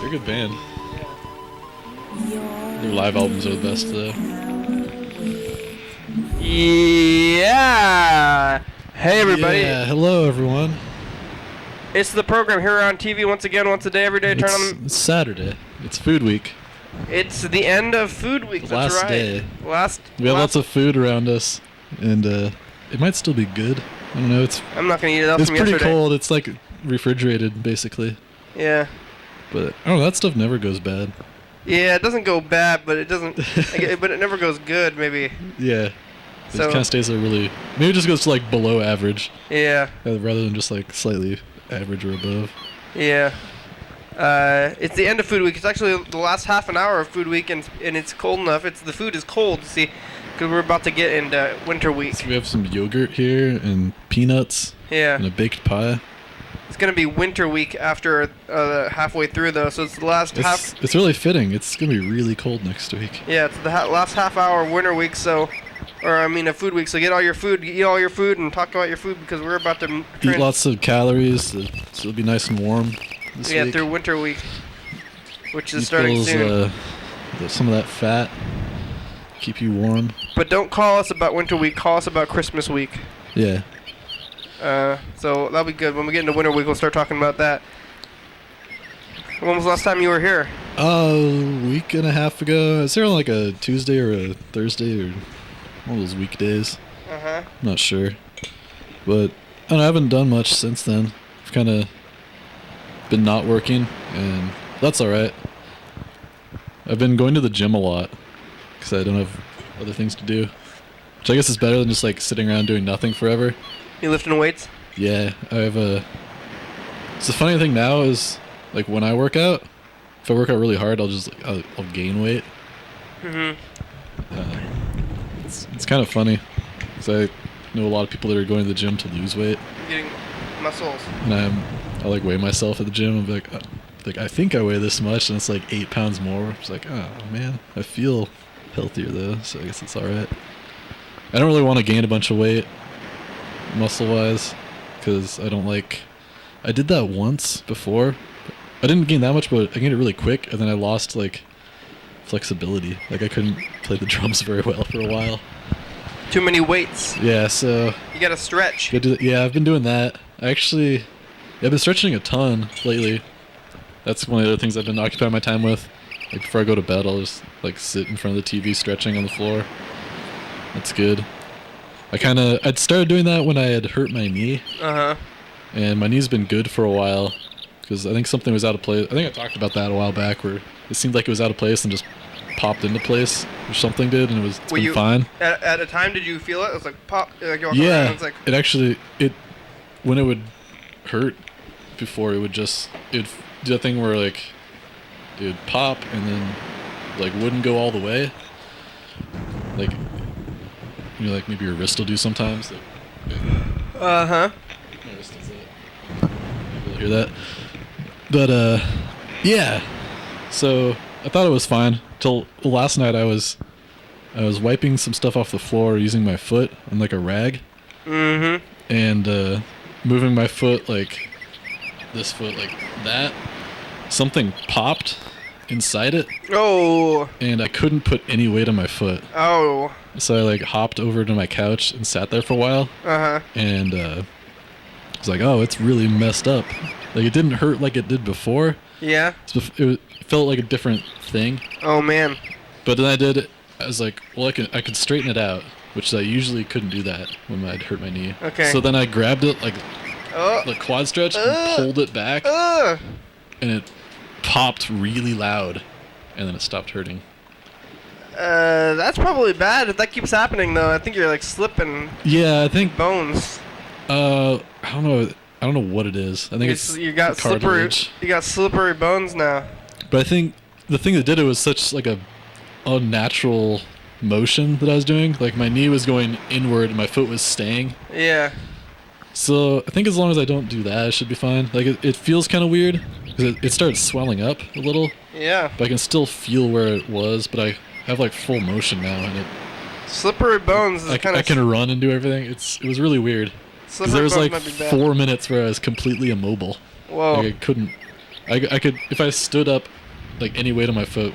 They're a good band. Their live albums are the best, though. Yeah! Hey, everybody. Yeah, hello, everyone. It's the program here on TV once again, once a day, every day. It's Saturday. It's food week. It's the end of food week. That's Last right. day. We have lots of food around us, and it might still be good. I don't know. I'm not gonna eat it up It's from pretty yesterday. cold. It's like refrigerated, basically. Yeah. But I don't know. That stuff never goes bad. Yeah, it doesn't go bad, but it doesn't. But it never goes good. Maybe. Yeah. It So kind of stays there really. Maybe it just goes to like below average. Yeah. Rather than just like slightly average or above. Yeah. It's the end of food week. It's actually the last half an hour of food week, and it's cold enough. The food is cold, see, because we're about to get into winter week. So we have some yogurt here and peanuts. Yeah. And a baked pie. It's gonna be winter week after halfway through though, so it's the last half. It's really fitting. It's gonna be really cold next week. Yeah, it's the last half hour of winter week. So, a food week. So eat all your food, and talk about your food because we're about to eat lots of calories. So it'll be nice and warm. This week. Through winter week, which is starting soon. Some of that fat. Keep you warm. But don't call us about winter week. Call us about Christmas week. Yeah. So that'll be good. When we get into winter week, we'll start talking about that. When was the last time you were here? A week and a half ago. I was there on like a Tuesday or a Thursday or one of those weekdays. Uh-huh. Not sure. But I don't know, I haven't done much since then. I've kind of been not working, and that's alright. I've been going to the gym a lot because I don't have other things to do. Which I guess is better than just like sitting around doing nothing forever. You lifting weights? Yeah, I have a... So the funny thing now is, like, when I work out, if I work out really hard, I'll gain weight. Mm-hmm. It's kind of funny, because I know a lot of people that are going to the gym to lose weight. You're getting muscles. And I like weigh myself at the gym. I'm like, I think I weigh this much, and it's like 8 pounds more. It's like, oh man, I feel healthier though, so I guess it's all right. I don't really want to gain a bunch of weight, muscle-wise, because I don't like. I did that once before. I didn't gain that much, but I gained it really quick, and then I lost like flexibility. Like I couldn't play the drums very well for a while. Too many weights. Yeah, so you gotta stretch. Yeah, I've been doing that. I've been stretching a ton lately. That's one of the other things I've been occupying my time with. Like before I go to bed, I'll just like sit in front of the TV stretching on the floor. That's good. I'd started doing that when I had hurt my knee. Uh-huh. And my knee's been good for a while because I think something was out of place. I think I talked about that a while back where it seemed like it was out of place and just popped into place or something did, and it's been fine. At a time, did you feel it? It was like pop. Like you yeah. It's like When it would hurt before, it would do that thing where like it would pop and then like wouldn't go all the way. Like like maybe your wrist will do sometimes. Uh-huh. My wrist does that. You'll hear that. But yeah. So I thought it was fine till last night. I was wiping some stuff off the floor using my foot on like a rag. Mm-hmm. And moving my foot like this foot like that. Something popped inside it. Oh. And I couldn't put any weight on my foot. Oh. So I like hopped over to my couch and sat there for a while. Uh-huh. And I was like, oh, it's really messed up. Like it didn't hurt like it did before. Yeah. It felt like a different thing. Oh man. But then I was like, well, I could straighten it out, which I usually couldn't do that when I'd hurt my knee. Okay. So then I grabbed it like quad stretch and pulled it back. And it popped really loud, and then it stopped hurting. That's probably bad if that keeps happening though. I think you're like slipping. Yeah, I think bones. I don't know what it is. I think you got slippery bones now. But I think the thing that did it was such like a unnatural motion that I was doing. Like my knee was going inward and my foot was staying. Yeah. So I think as long as I don't do that, it should be fine. Like it feels kind of weird because it started swelling up a little. Yeah. But I can still feel where it was, but I have like full motion now, and it. Slippery bones is kind of. I can run and do everything. It was really weird. Because there was like 4 minutes where I was completely immobile. Whoa. Like I couldn't I could if I stood up, like any weight on my foot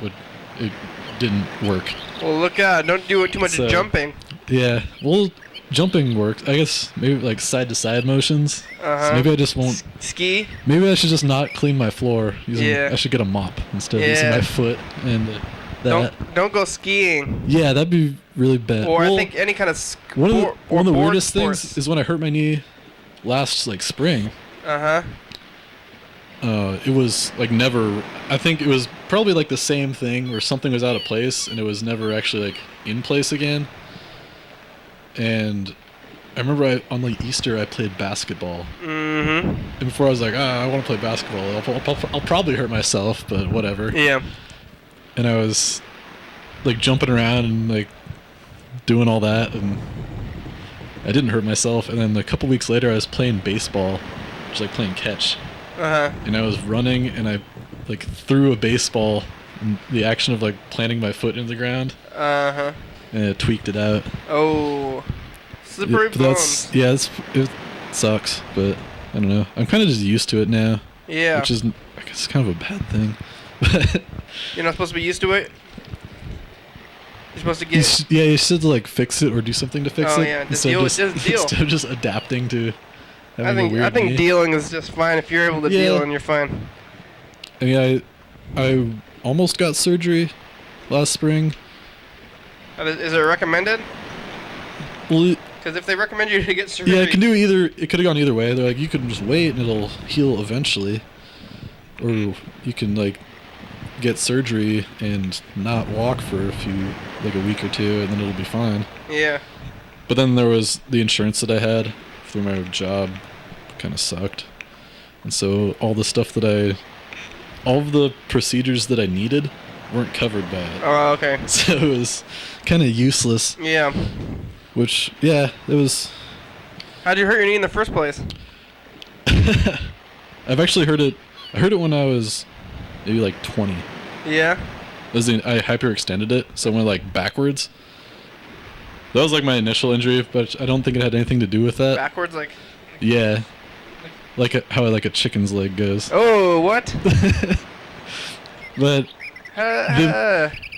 it didn't work. Well, look out! Don't do too much So, jumping. Yeah, well, jumping works. I guess maybe like side to side motions. So maybe I just won't. Ski. Maybe I should just not clean my floor. Yeah. I should get a mop instead of using my foot and that. Don't go skiing. Yeah, that'd be really bad. Or well, I think any kind of one of the weirdest sports. things is when I hurt my knee last like spring. It was like never. I think it was probably like the same thing where something was out of place and it was never actually like in place again. And I remember on like Easter I played basketball. And before I was like, I want to play basketball. I'll probably hurt myself, but whatever. Yeah. And I was like jumping around and like doing all that, and I didn't hurt myself. And then a couple weeks later I was playing baseball, just like playing catch. And I was running and I like threw a baseball in the action of like planting my foot in the ground. And it tweaked it out. Oh, slippery bones. It sucks, but I don't know. I'm kind of just used to it now. Yeah. Which is, I guess, kind of a bad thing. You're not supposed to be used to it? You're supposed to get... you should like fix it or do something to fix it. Oh yeah, just deal. Instead of just adapting to having a weird I think knee. dealing is just fine. If you're able to deal, and you're fine. I mean, I almost got surgery last spring. Is it recommended? Well, because if they recommend you to get surgery... Yeah, it can do either. It could have gone either way. They're like, you can just wait and it'll heal eventually. Or you can, like, get surgery and not walk for like a week or two, and then it'll be fine. Yeah. But then there was the insurance that I had through my job kind of sucked. And so all the procedures that I needed weren't covered by it. Oh, okay. So it was kind of useless. Yeah. Which, yeah, it was... How'd you hurt your knee in the first place? I've actually heard it... I heard it when I was maybe like 20. Yeah? I hyperextended it, so I went like backwards. That was like my initial injury, but I don't think it had anything to do with that. Backwards, like... Yeah. Like how like a chicken's leg goes. Oh, what? But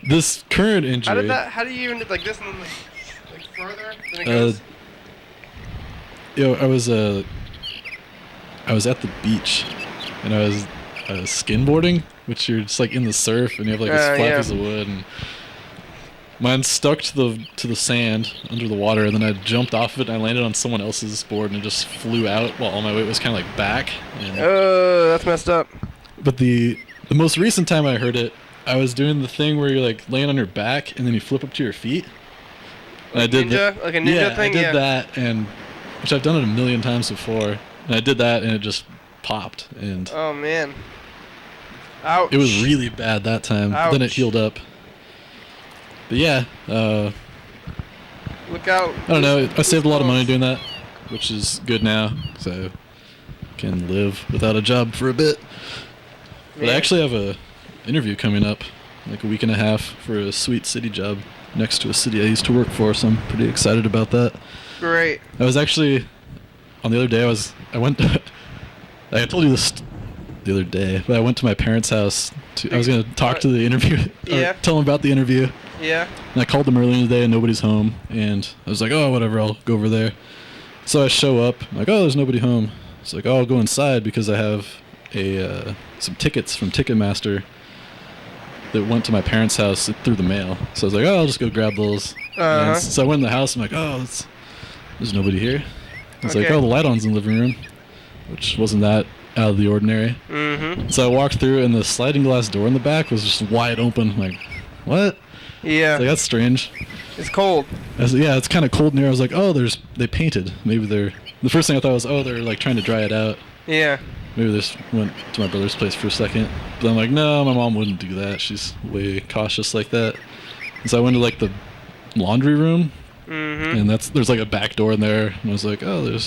this current injury... How do you even, like this and then like further than it goes? I was at the beach, and I was skimboarding, which you're just like in the surf, and you have like this flat piece of wood, and mine stuck to the sand under the water, and then I jumped off of it, and I landed on someone else's board, and it just flew out while all my weight was kind of like back. Oh, that's messed up. But the most recent time I heard it, I was doing the thing where you're like laying on your back, and then you flip up to your feet. And I did like a ninja thing. I did that, and which I've done it a million times before, and I did that, and it just popped, and oh man, ouch! It was really bad that time. Ouch. Then it healed up. But yeah, look out! I don't know. I saved a lot of money doing that, which is good now, so can live without a job for a bit. But I actually have a interview coming up, like a week and a half, for a sweet city job next to a city I used to work for, so I'm pretty excited about that. Great. I was actually, on the other day, I went, I told you this the other day, but I went to my parents' house. I was going to talk to the interview, tell them about the interview. Yeah. And I called them early in the day and nobody's home, and I was like, oh, whatever, I'll go over there. So I show up, I'm like, oh, there's nobody home. It's like, oh, I'll go inside because I have some tickets from Ticketmaster that went to my parents' house through the mail. So I was like, oh, I'll just go grab those. And so I went in the house, I'm like, oh, there's nobody here. It's like, oh, the light on's in the living room, which wasn't that out of the ordinary. Mm-hmm. So I walked through, and the sliding glass door in the back was just wide open. I'm like, what? Yeah. Like, that's strange. It's cold. Yeah, it's kind of cold in here. I was like, oh, they painted. Maybe the first thing I thought was, oh, they're like trying to dry it out. Yeah. Maybe they just went to my brother's place for a second. But I'm like, no, my mom wouldn't do that. She's way cautious like that. And so I went to like the laundry room. Mm-hmm. And there's like a back door in there, and I was like, oh,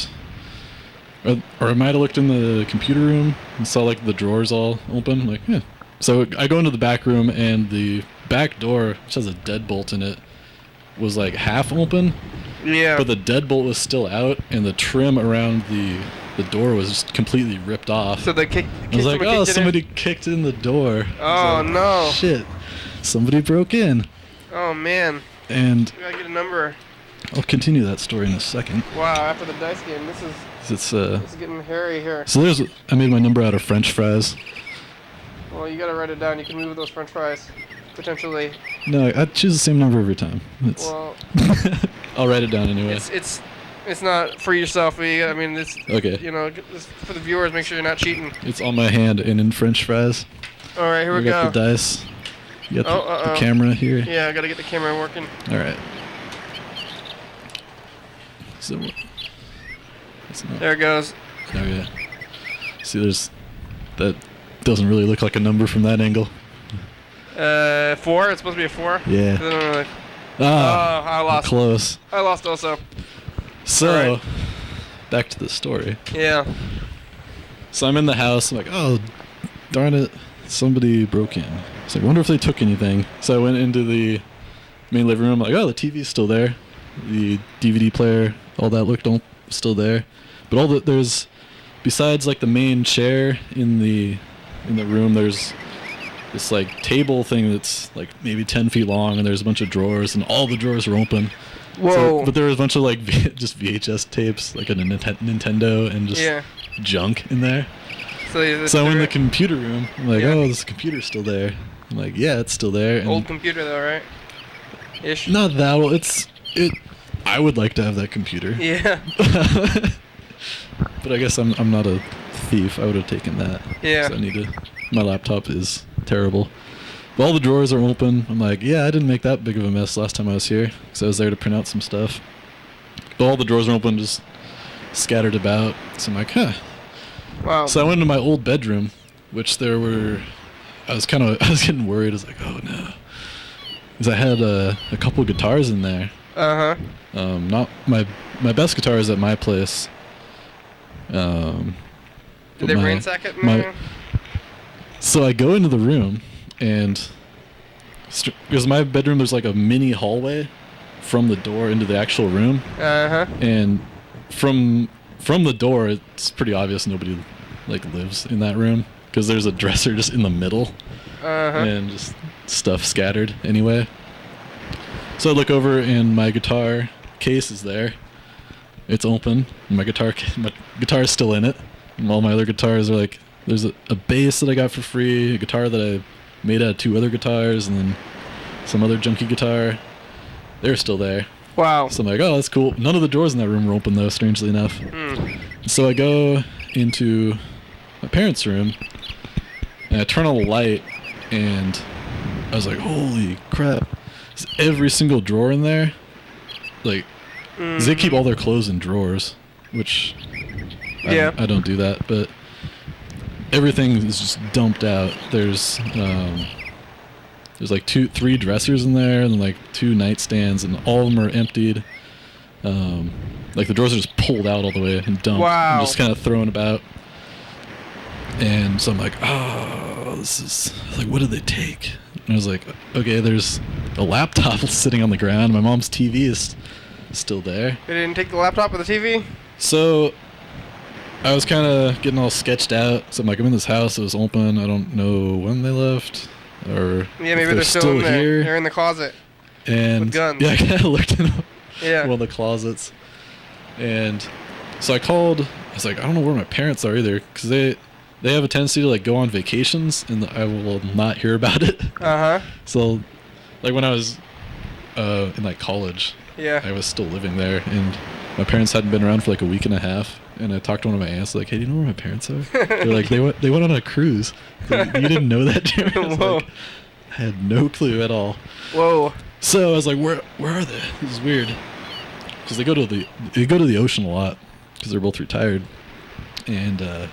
or I might have looked in the computer room and saw like the drawers all open. I'm like, yeah. So I go into the back room, and the back door, which has a deadbolt in it, was like half open. Yeah. But the deadbolt was still out, and the trim around the the door was just completely ripped off. So they I was like, oh, somebody kicked in the door. Oh, like, no. Shit. Somebody broke in. Oh, man. And We gotta get a number. I'll continue that story in a second. Wow, after the dice game, this is getting hairy here. So I made my number out of French fries. Well, you gotta write it down. You can move those French fries, potentially. No, I choose the same number every time. Well, I'll write it down anyway. It's not for yourself. I mean, it's okay. You know, just for the viewers, make sure you're not cheating. It's on my hand and in French fries. All right, here we go. Got the dice. You got the camera here. Yeah, I gotta get the camera working. All right. So. There it goes. Okay. See, that doesn't really look like a number from that angle. 4. It's supposed to be a 4. Yeah. I lost. Close. I lost also. So, right. Back to the story. Yeah. So I'm in the house. I'm like, oh, darn it, somebody broke in. So I wonder if they took anything. So I went into the main living room. I'm like, oh, the TV's still there. The DVD player, all that looked still there. But there's, besides like the main chair in the room, there's this like table thing that's like maybe 10 feet long, and there's a bunch of drawers, and all the drawers are open. Whoa. So, but there was a bunch of like just VHS tapes, like a Nintendo, and just junk in there. So I'm in the computer room. I'm like, oh, this computer's still there. I'm like, yeah, it's still there. And old computer though, right? Ish. Not that well. I would like to have that computer. Yeah. But I guess I'm not a thief. I would have taken that. Yeah. So my laptop is terrible. But all the drawers are open. I'm like, yeah, I didn't make that big of a mess last time I was here, because I was there to print out some stuff. But all the drawers are open, just scattered about. So I'm like, huh. Wow. So I went into my old bedroom, which I was getting worried. I was like, oh no. Because I had a couple guitars in there. Uh-huh. Not my best guitar is at my place. Did they ransack it? So I go into the room, and because my bedroom, there's like a mini hallway from the door into the actual room. Uh-huh. And from the door, it's pretty obvious nobody like lives in that room, because there's a dresser just in the middle. Uh-huh. And just stuff scattered anyway. So I look over, and my guitar case is there. It's open. My guitar is still in it. And all my other guitars are like, there's a bass that I got for free, a guitar that I made out of 2 other guitars, and then some other junky guitar. They're still there. Wow. So I'm like, oh, that's cool. None of the doors in that room are open, though, strangely enough. So I go into my parents' room, and I turn on the light, and I was like, holy crap. There's every single drawer in there. Like, 'cause they keep all their clothes in drawers, which I don't do that, but everything is just dumped out. There's like 3 dressers in there, and like 2 nightstands, and all of them are emptied. Like the drawers are just pulled out all the way and dumped. Wow. And just kind of thrown about. And so I'm like, oh, this is like, what did they take? And I was like, okay, there's a laptop sitting on the ground. My mom's TV is still there. They didn't take the laptop or the TV? So I was kind of getting all sketched out. So I'm like, I'm in this house. It was open. I don't know when they left, or yeah, maybe they're still in there. Here. They're in the closet. And with guns. Yeah, I kind of looked in one of the closets. And so I called. I was like, I don't know where my parents are either, because they have a tendency to like go on vacations, and I will not hear about it. Uh-huh. So, like when I was in like college, I was still living there, and my parents hadn't been around for like a week and a half. And I talked to one of my aunts, like, hey, do you know where my parents are? They're like, they went on a cruise. Like, you didn't know that, Jeremy? I was like, I had no clue at all. Whoa. So I was like, where are they? This is weird. Because they go to the ocean a lot, because they're both retired. And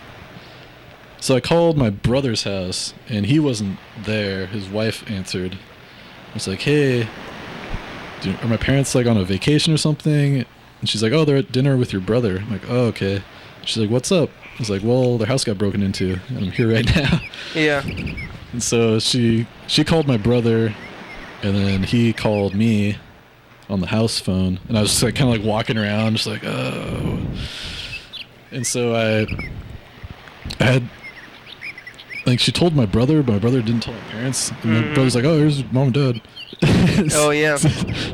so I called my brother's house, and he wasn't there. His wife answered. I was like, hey, are my parents like on a vacation or something? And she's like, oh, they're at dinner with your brother. I'm like, oh, okay. She's like, what's up? I was like, well, their house got broken into, and I'm here right now. Yeah. And so she called my brother, and then he called me on the house phone. And I was just like, kind of like walking around, just like, oh. And so I had, like, she told my brother, but my brother didn't tell my parents. And my brother's like, oh, here's mom and dad. Oh, yeah.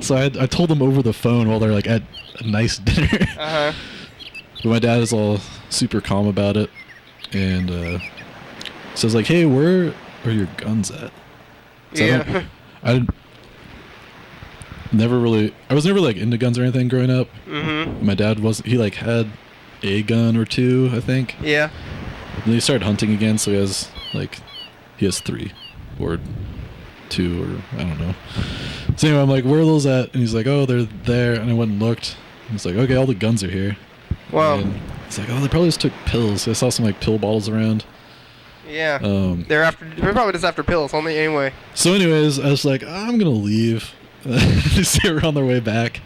So I told them over the phone while they're, like, at a nice dinner. Uh-huh. But my dad is all super calm about it. And says, like, hey, where are your guns at? So Yeah. I was never, like, into guns or anything growing up. Mm-hmm. My dad wasn't, he, like, had a gun or two, I think. Yeah. And then he started hunting again, so he has 3 or 2 or I don't know. So anyway, I'm like, where are those at? And he's like, oh, they're there. And I went and looked. And he's like, okay, all the guns are here. Wow. And he's like, oh, they probably just took pills. I saw some like pill bottles around. Yeah. They're probably just after pills, only anyway. So anyways, I was like, I'm gonna leave. They were on their way back.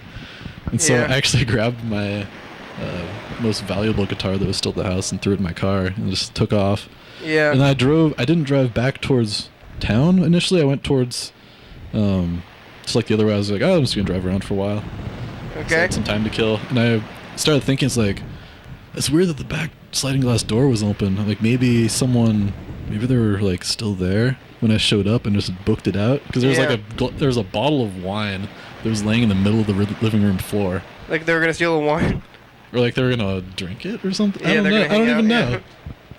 And so Yeah. I actually grabbed my most valuable guitar that was still at the house and threw it in my car and just took off. Yeah. And I didn't drive back towards town initially. I went towards, just like the other way. I was like, oh, I'm just going to drive around for a while. So I Okay. had some time to kill. And I started thinking, it's weird that the back sliding glass door was open. Like maybe they were like still there when I showed up and just booked it out. Because there was there was a bottle of wine that was laying in the middle of the living room floor. Like they were gonna steal the wine. Or like they were going to drink it or something. Yeah, I don't know. they're I gonna hang don't even out, know. yeah.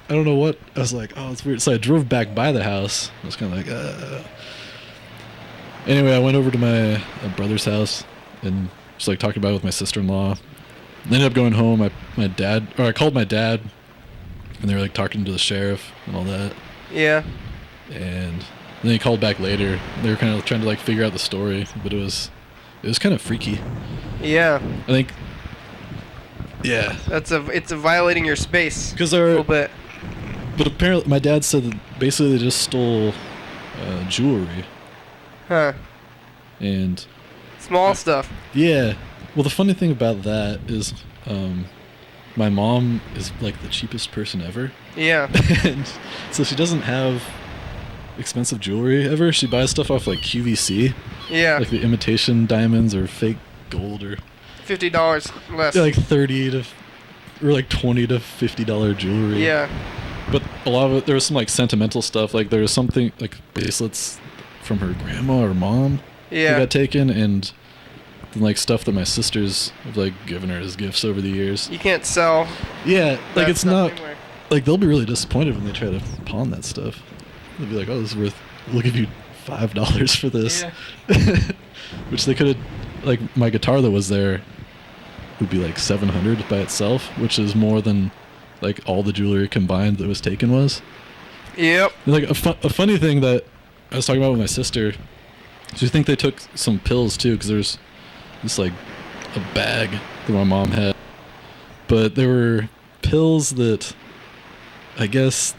I don't know what. I was like, oh, it's weird. So I drove back by the house. I was kind of like, Anyway, I went over to my brother's house and just like talking about it with my sister-in-law. Ended up going home. I called my dad, and they were like talking to the sheriff and all that. Yeah. And then he called back later. They were kind of trying to like figure out the story, but it was kind of freaky. Yeah. I think. Yeah. It's violating your space. Because a little bit. But apparently, my dad said that basically they just stole jewelry. Huh. And Small stuff. yeah, well, the funny thing about that is, my mom is like the cheapest person ever, Yeah. and so she doesn't have expensive jewelry ever. She buys stuff off like QVC, Yeah. like the imitation diamonds or fake gold or $50 less. like $30 to or like $20 to $50 jewelry. Yeah. But a lot of it, there was some like sentimental stuff. Like there was something like bracelets from her grandma or mom Yeah. that got taken, and then like stuff that my sisters have like given her as gifts over the years. You can't sell. Yeah, like that it's stuff not anywhere. like they'll be really disappointed when they try to pawn that stuff. They'll be like, "Oh, this is worth. We'll give you $5 for this," Yeah. which they could have. Like my guitar that was there would be like $700 by itself, which is more than like all the jewelry combined that was taken was. Yep. And, like a funny thing that I was talking about with my sister. So you think they took some pills too? Because there's this like a bag that my mom had, but there were pills that I guess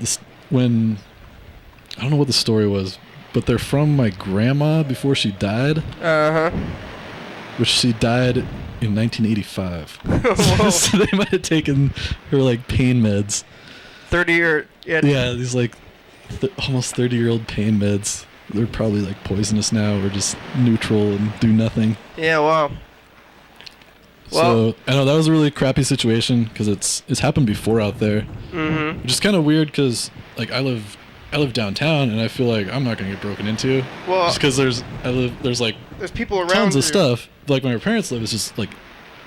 when I don't know what the story was, but they're from my grandma before she died, Uh-huh. which she died in 1985. Whoa. So they might have taken her like pain meds. 30 or... Yeah. Yeah, these like almost 30-year-old pain meds. They're probably like poisonous now or just neutral and do nothing. Yeah, wow. So I know that was a really crappy situation because it's happened before out there, Mm-hmm. which is kind of weird because like I live downtown and I feel like I'm not gonna get broken into. Well, Just because there's like there's people around tons of you. stuff. Like where my parents live, it's just like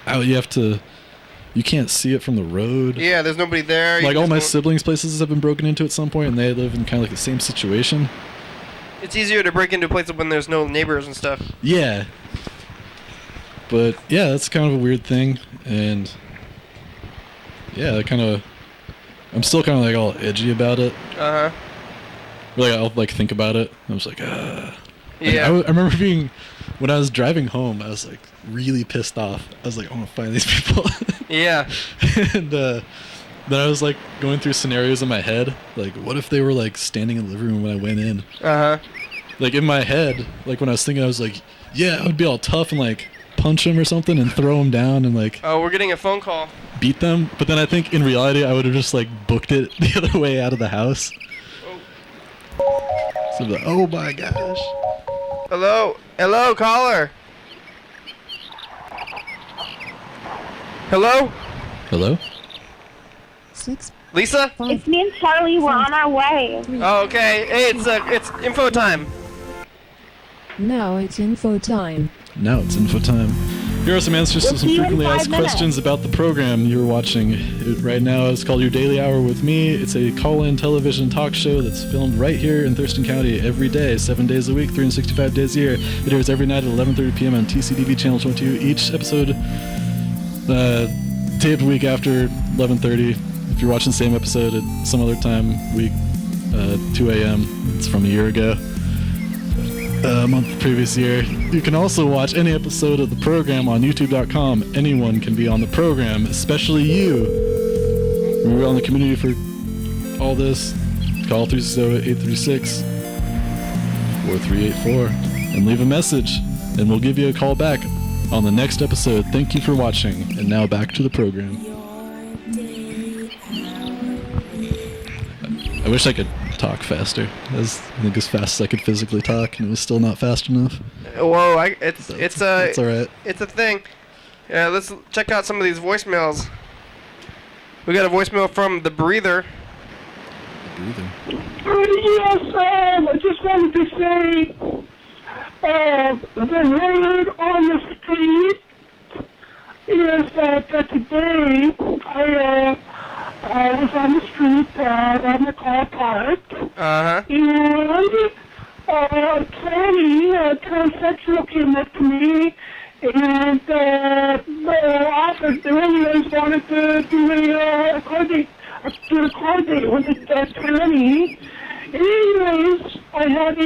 out. You can't see it from the road. Yeah, there's nobody there. You Like all just my don't- siblings' places have been broken into at some point, and they live in kind of like the same situation. It's easier to break into places when there's no neighbors and stuff. Yeah. But yeah, that's kind of a weird thing, and yeah, I'm still kind of like all edgy about it. Uh-huh. Like I'll like think about it. I was like, Like, Yeah. I remember when I was driving home, I was like really pissed off. I was like, I want to find these people. Yeah. And then I was like going through scenarios in my head, like what if they were like standing in the living room when I went in? Uh-huh. Like in my head, like when I was thinking, I was like, yeah, I would be all tough and like punch them or something and throw them down and like Oh, we're getting a phone call. beat them. But then I think in reality, I would have just like booked it the other way out of the house. Oh. So I'm like, oh my gosh. Hello? Hello, caller? Hello? Hello? 6. Lisa? It's me and Charlie. We're on our way. Oh, okay. Hey, it's info time. Now it's info time. Now it's info time. Here are some answers to We'll some see you in frequently 5 asked minutes. questions about the program you're watching right now. It's called Your Daily Hour with Me. It's a call-in television talk show that's filmed right here in Thurston County every day, 7 days a week, 365 days a year. It airs every night at 11:30 p.m. on TCTV Channel 22. Each episode taped a week after 11:30. If you're watching the same episode at some other time, week 2 a.m. It's from a year ago. A month previous year. You can also watch any episode of the program on YouTube.com. Anyone can be on the program, especially you. We're on the community for all this. Call 360-836-4384 and leave a message, and we'll give you a call back on the next episode. Thank you for watching, and now back to the program. I wish I could talk faster. I think as fast as I could physically talk, and it was still not fast enough. Whoa, it's all right. It's a thing. Yeah, let's check out some of these voicemails. We got a voicemail from the breather. Breathing. Yes, I just wanted to say, the word on the street is that today I was on the street, on the car parked, Uh-huh. and a transsexual came up to me and offered, they always wanted to do a car date with a tranny. Anyways, I had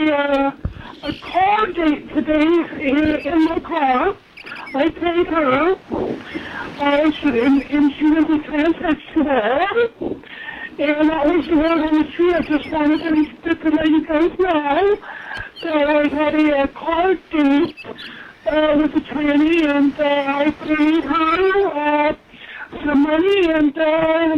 a car date today in my car. I paid her, and she was a transsexual, and that was the word on the street. I just wanted to let you guys know that I had a car date with a tranny, and I paid her some money, and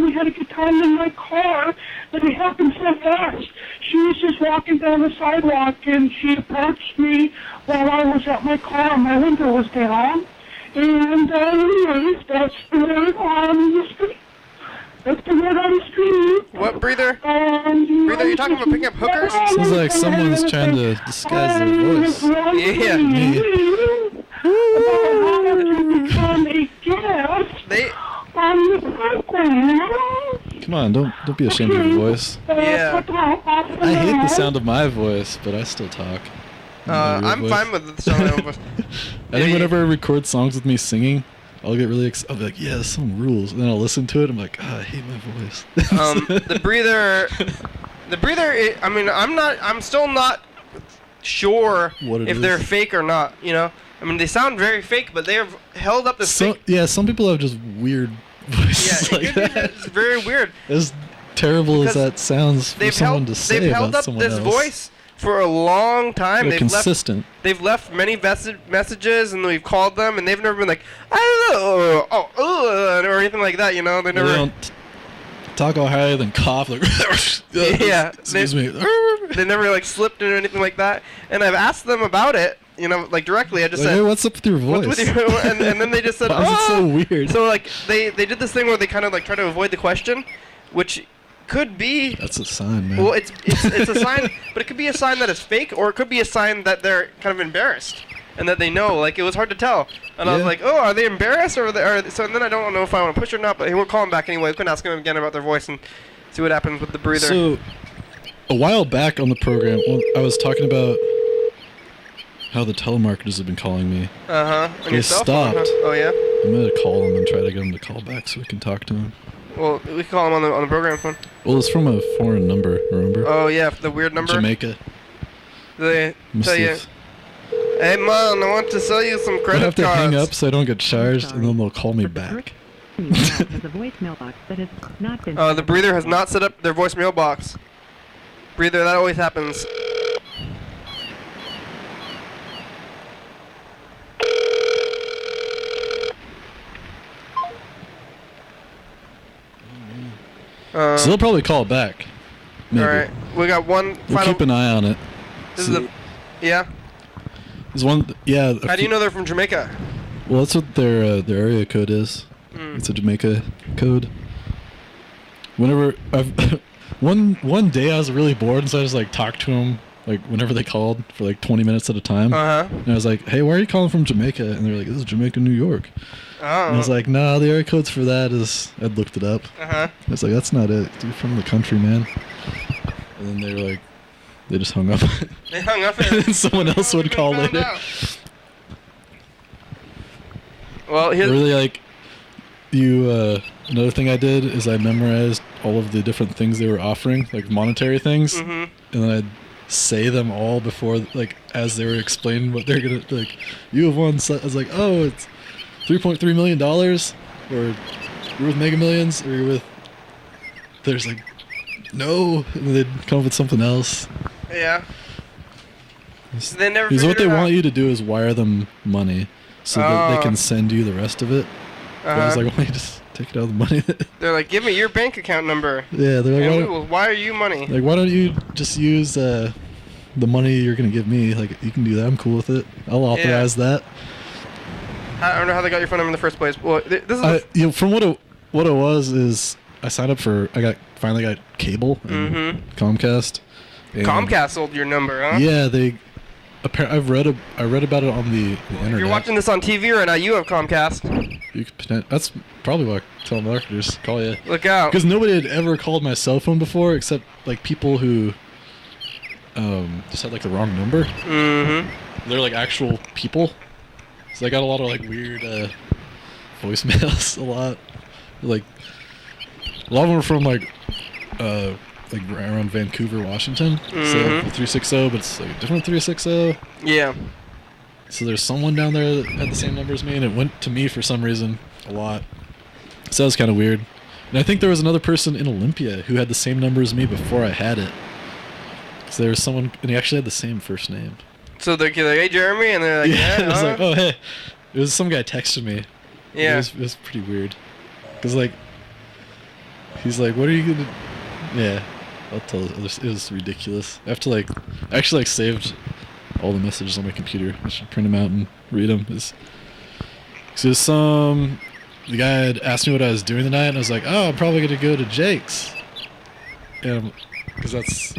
we had a good time in my car, but it happened so fast. She was just walking down the sidewalk, and she approached me while I was at my car, and my window was down. And anyways, that's the word on the street. That's the word on the street. What, breather? Breather, you talking about picking up hookers? Sounds like someone's trying to disguise their voice. Yeah. Me. Become a guest They... on the program. Come on, don't be ashamed of your voice. Yeah. I hate the sound of my voice, but I still talk. My real I'm voice. fine with the sound of my voice. I think whenever I record songs with me singing, I'll get really I'll be like, yeah, this song rules. And then I'll listen to it, I'm like, I hate my voice. The breather, I'm still not sure What it if they're is. fake or not, you know? I mean, they sound very fake, but they've held up this So, fake. yeah, some people have just weird voices Yeah, like it could be that. it's very weird. As terrible as Because that sounds for someone to say they've held about up someone this else. voice for a long time. They're consistent. They've left many messages, and we've called them, and they've never been like, I don't know, or anything like that, you know? They never... They don't talk all higher than cough, like, Yeah, excuse me. They never, like, slipped or anything like that. And I've asked them about it, you know, like, directly. I just Like, said... hey, what's up with your voice? What's with you? And then they just said, Why is it so weird? So, like, they did this thing where they kind of, like, try to avoid the question, which could be... That's a sign, man. Well, it's a sign, but it could be a sign that it's fake, or it could be a sign that they're kind of embarrassed, and that they know. Like, it was hard to tell. And I was Yeah. like, oh, are they embarrassed, or so? And then I don't know if I want to push or not, but we'll call them back anyway. We can ask them again about their voice and see what happens with the breather. So, a while back on the program, I was talking about how the telemarketers have been calling me. On They your cell phone, huh? stopped. Oh, yeah? I'm gonna call them and try to get them to call back so we can talk to them. Well, we can call them on the program phone. Well, it's from a foreign number, remember? Oh, yeah, the weird number. Jamaica. They Must tell you, have- hey, man, I want to sell you some I credit have to cards. hang up so I don't get charged, and then they'll call me But the back. person you have has a voicemail box that has not been. The breather has not set up their voicemail box. Breather, that always happens. So they'll probably call back. Maybe. All right, we got one We'll final. keep an eye on it. This is the. Yeah. There's one. Yeah. How do you know they're from Jamaica? Well, that's what their area code is. Mm. It's a Jamaica code. whenever I've one day I was really bored, and so I just like talked to them like whenever they called for like 20 minutes at a time. And I was like, "Hey, why are you calling from Jamaica?" And they're like, "This is Jamaica, New York." And I was like, "Nah, the area codes for that is." I'd looked it up. I was like, "That's not it. You're from the country, man." And then they were like, they just hung up. They hung up. And then someone else would call later. Well, really like you. Another thing I did is I memorized all of the different things they were offering, like monetary things, and then I'd say them all before, like, as they were explaining what they're gonna, like, you have won. I was like, oh, it's $3.3 million, or you're with Mega Millions, or you're with. There's like, no, and then they'd come up with something else. Yeah. They never. Because what they want you to do is wire them money, so that they can send you the rest of it. But I was like, why don't you just take it out of the money? They're like, give me your bank account number. Yeah, they're like, and we will wire you money. Like, why don't you just use the money you're gonna give me? Like, you can do that. I'm cool with it. I'll authorize that. I don't know how they got your phone number in the first place. Well, this is from what it was is I signed up for. Finally got cable and Comcast. And Comcast sold your number, huh? Yeah, they. I read about it on the internet. If you're watching this on TV right now, you have Comcast. That's probably why telemarketers call you. Look out. Because nobody had ever called my cell phone before, except like people who just had like the wrong number. They're like actual people. So I got a lot of like weird voicemails. A lot. Like a lot of them were from like around Vancouver, Washington. So the 360, but it's like a different 360. Yeah. So there's someone down there that had the same number as me, and it went to me for some reason a lot. So that was kind of weird. And I think there was another person in Olympia who had the same number as me before I had it. So there was someone, and he actually had the same first name. So they're like, hey, Jeremy, and they're like, yeah. It was like, oh, hey. It was some guy texted me. Yeah. It was pretty weird. Because, like, he's like, what are you going to... Yeah. I'll tell you. It was ridiculous. I have to, like... I actually, like, saved all the messages on my computer. I should print them out and read them. The guy had asked me what I was doing tonight, and I was like, oh, I'm probably going to go to Jake's. And because that's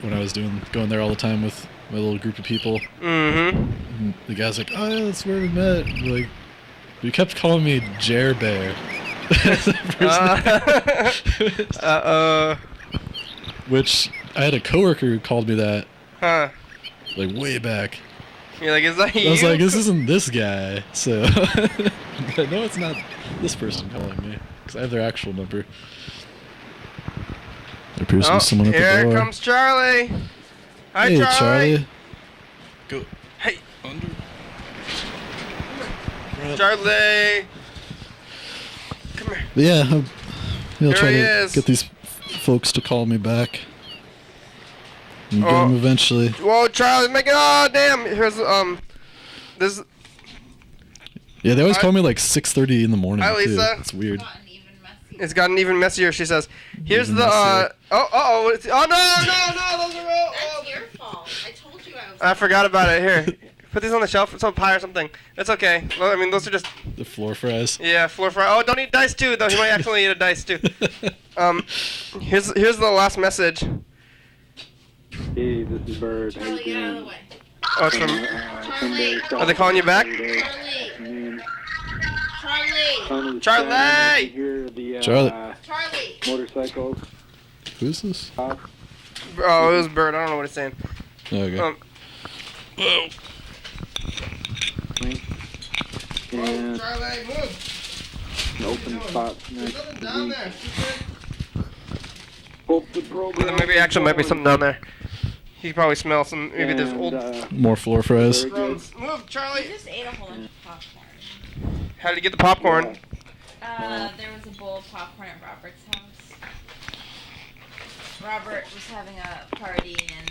when I was going there all the time with my little group of people. And the guy's like, oh, yeah, that's where we met. And like, he kept calling me Jer Bear. Which I had a coworker who called me that. Like way back. You're like, is that you? I was like, this isn't this guy. So, no, it's not this person calling me because I have their actual number. There appears to be someone at the door. Here comes Charlie. Hi, hey, Charlie. Go. Hey. Under. Charlie. Come here. But yeah, I'll try Here to get these folks to call me back. And get them eventually. Whoa, Charlie, make it! Oh, damn! Here's this. Yeah, they always call me like 6:30 in the morning. Hi, Lisa. Too. It's weird. It's gotten even messier. She says, "Here's Even the messier. oh no, those are That's your fault. I told you I was. I forgot about it. Here, put these on the shelf. It's on pie or something. It's okay. Well, I mean, those are just The floor fries. yeah, floor fry. Oh, don't eat dice too, though. He might accidentally eat a dice too. Here's the last message. Hey, this is Bird. How Charlie, you get out of the doing? way. Oh, it's from. Charlie. Are they calling you back? Charlie. Charlie! Hear the, Charlie. Charlie. motorcycles. Who's this? Oh, it was Bird. I don't know what it's saying. Okay. Whoa. And Charlie, move. an open spot There's next nothing to down the there. hope the program. Maybe actually might be something down there. He could probably smell some. Maybe there's old. More floor fries. Very good. Move, Charlie. I just ate a whole bunch of popcorn. How did you get the popcorn? There was a bowl of popcorn at Robert's house. Robert was having a party, and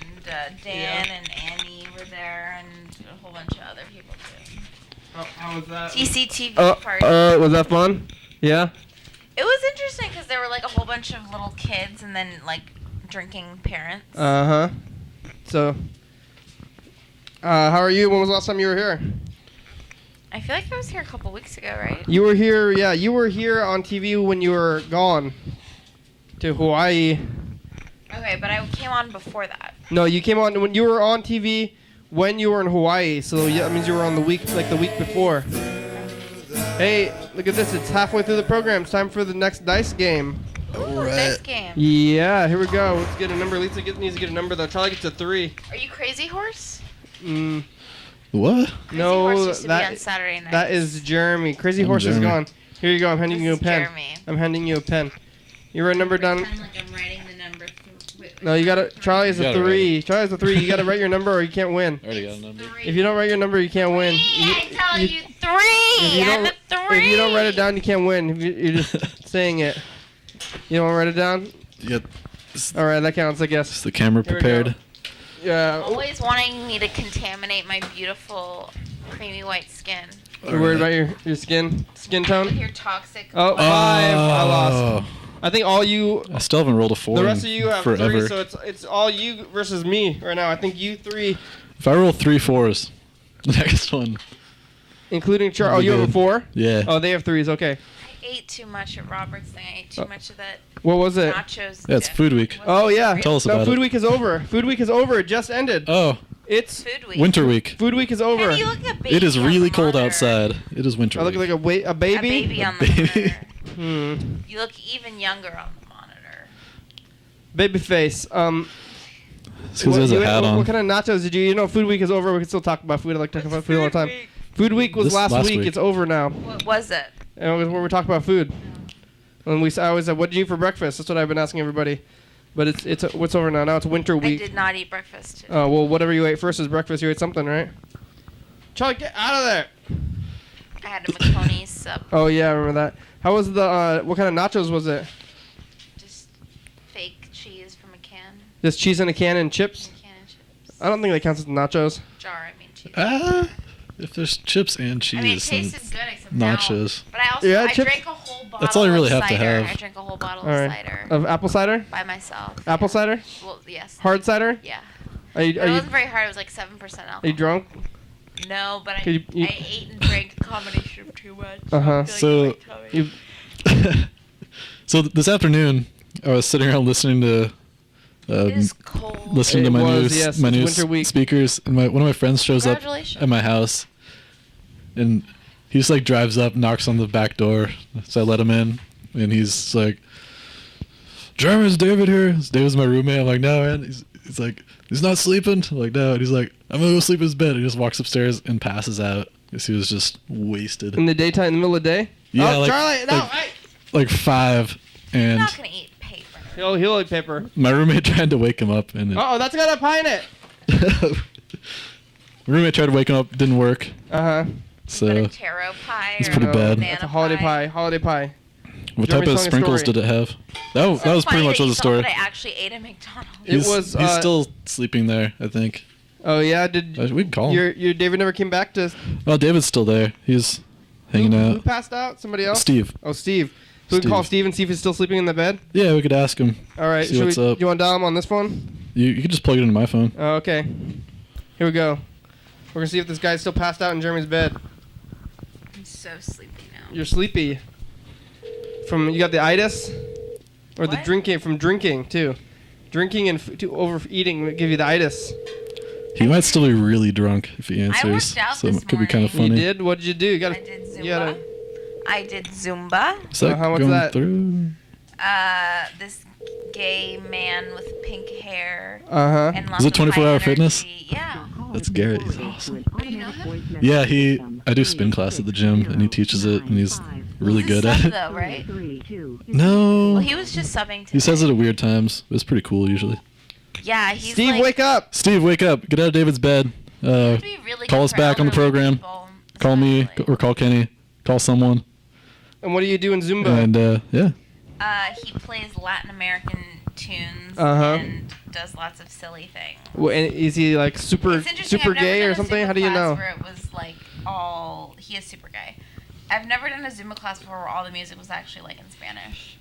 Dan and Annie were there, and a whole bunch of other people too. How was that? TCTV party. Was that fun? Yeah. It was interesting because there were like a whole bunch of little kids, and then like drinking parents. So, how are you? When was the last time you were here? I feel like I was here a couple weeks ago, right? You were here, yeah. You were here on TV when you were gone. to Hawaii. Okay, but I came on before that. No, you came on when you were on TV when you were in Hawaii. So yeah, that means you were on the week before. Hey, look at this. It's halfway through the program. It's time for the next dice game. This game. Yeah, here we go. Let's get a number. Lisa needs to get a number though. Charlie gets a 3. Are you Crazy Horse? What? Crazy No, Horse used to be on Saturday night. that is Jeremy. Crazy I'm Horse is Jeremy. gone. Here you go. I'm handing you a This is pen. Jeremy. I'm handing you a pen. You write a number down. Pretend like I'm writing the number. No, you gotta. Charlie is You a gotta 3. Charlie is a 3. You gotta write your number or you can't win. I already got a number. If you don't write your number, you can't win. I tell you 3. If you I'm don't, a 3. if you don't write it down, you can't win. If you're just saying it. You don't want to write it down? Yep. All right, that counts, I guess. Is the camera Here we go. prepared? Yeah. Always wanting me to contaminate my beautiful creamy white skin You're worried about your skin with tone? your toxic. Oh, 5. I lost. I think all you. I still haven't rolled a 4 The rest of you have forever. 3, so it's all you versus me right now. I think you 3, If I roll 3 4s, the next one. including Char. Oh, That'd be you have a good. 4? Yeah. Oh, they have 3s. Okay. I ate too much at Robert's thing. I ate too much of that What was it? nachos. Yeah, it's dip. food week. Was Oh it yeah. real? Tell us No, about Food it. Week is over. Food Week is over. It just ended. Oh, It's Food week. winter week. Food Week is over. Kenny, you look like a baby It is on the really cold monitor. outside. It is winter I look week. like a baby. A baby on the baby. monitor. Hmm. You look even younger on the monitor. Baby face. It's because he has a hat on. What kind of nachos did you? You know, Food Week is over. We can still talk about food. I like to talk about food all the time. Food Week was This last last week. week. It's over now. What was it? And it was where we talk about food. And I always said, "What did you eat for breakfast?" That's what I've been asking everybody. But it's what's over now. Now it's winter I week. did not eat breakfast today. Oh well, whatever you ate first is breakfast. You ate something, right? Charlie, get out of there! I had a macaroni sub. Oh yeah, I remember that. How was the? What kind of nachos was it? Just fake cheese from a can. Just cheese in a can and chips. A can of chips. I don't think that counts as nachos. Jar, I mean cheese. If there's chips and cheese, I mean, it then tasted it's good except nachos. Now, but I also Yeah, I chips- drank a whole bottle That's all you really of have to cider. have. I drank a whole bottle All of right. cider Of apple cider? by myself. Apple cider? Well, yes. Hard cider? Yeah. Are you But it wasn't very hard. It was like 7% alcohol. are you drunk? No, but I Could you- I ate and drank a combination of too much. Uh-huh. I'm feeling So- my tummy. You So this afternoon, I was sitting around listening to It is cold. It listening to my was, new yes, my it's new winter week. speakers, and one of my friends shows up Congratulations. at my house, and he just like drives up, knocks on the back door, so I let him in, and he's like, "Jeremy, is David here?" David's my roommate. I'm like, "No, man." He's like, "He's not sleeping." I'm like, "No," and he's like, "I'm gonna go sleep in his bed." He just walks upstairs and passes out because he was just wasted. in the daytime, in the middle of the day? Yeah, Oh, like- Charlie, no, like- hey! Like 5, I'm and not gonna eat paper. He'll eat paper. my roommate tried to wake him up, and Oh, that's got a pie in it. my roommate tried to wake him up, didn't work. Uh-huh. Is that a So, taro pie it's or pretty a bad. banana It's a holiday pie. Holiday pie. what Jeremy's type of telling a sprinkles story. did it have? That was pretty funny much that what you the story. thought I actually ate at McDonald's. It was, He's still sleeping there, I think. Oh yeah, did We can call him. your David never came back to? Oh, David's still there. He's hanging Who out. passed out? Somebody else? Steve. Oh, Steve. So we can call Steve. Steve and see if he's still sleeping in the bed. Yeah, we could ask him. All right. See what's up. You want to dial him on this phone? You can just plug it into my phone. Oh, okay. Here we go. We're gonna see if this guy's still passed out in Jeremy's bed. I'm so sleepy now. You're sleepy. You got the itis, or the What? drinking too. Drinking and overeating would give you the itis. He might still be really drunk if he answers. worked out so this it could be kind of morning. funny. You did? What did you do? You got I did Zumba. You gotta, I did Zumba. Is that what's going that? through? This gay man with pink hair uh-huh. and lots it of 24 high hour fitness? energy. Yeah. That's Garrett. He's awesome. You know him? Yeah, I do spin class at the gym, and he teaches it, and he's really He's a good at sub it. though, right? No. Well, he was just subbing today. He says it at weird times. It's pretty cool usually. Yeah, he's Steve, like, wake up! Steve, wake up. Get out of David's bed. it'd be really Call good us for back on the elderly program. people, Call me especially. or call Kenny. Call someone. And what do you do in Zumba? And yeah. He plays Latin American tunes Uh-huh. and does lots of silly things. And is he like super It's interesting. super I've never gay done or a something? Zumba How do you class know? Where it was like he is super gay. I've never done a Zumba class before where all the music was actually like in Spanish.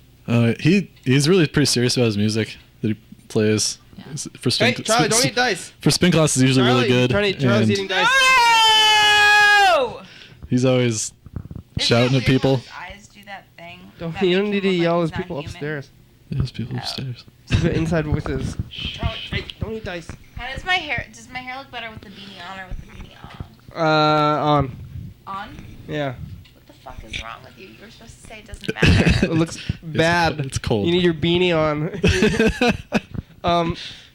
He's really pretty serious about his music that he plays. Yeah. For Hey, Charlie, don't eat dice. For spin class is usually really good. Charlie's and eating dice. No! he's always Isn't shouting it at weird people. how his eyes do that thing? Don't, that you make don't him need to look like yell he's at not people human? upstairs. There's people upstairs. The inside voices. Hey, don't eat dice. How does my hair? Does my hair look better with the beanie on or with the beanie off? On. On? Yeah. What the fuck is wrong with you? You were supposed to say it doesn't matter. It looks bad. It's cold. You need your beanie on.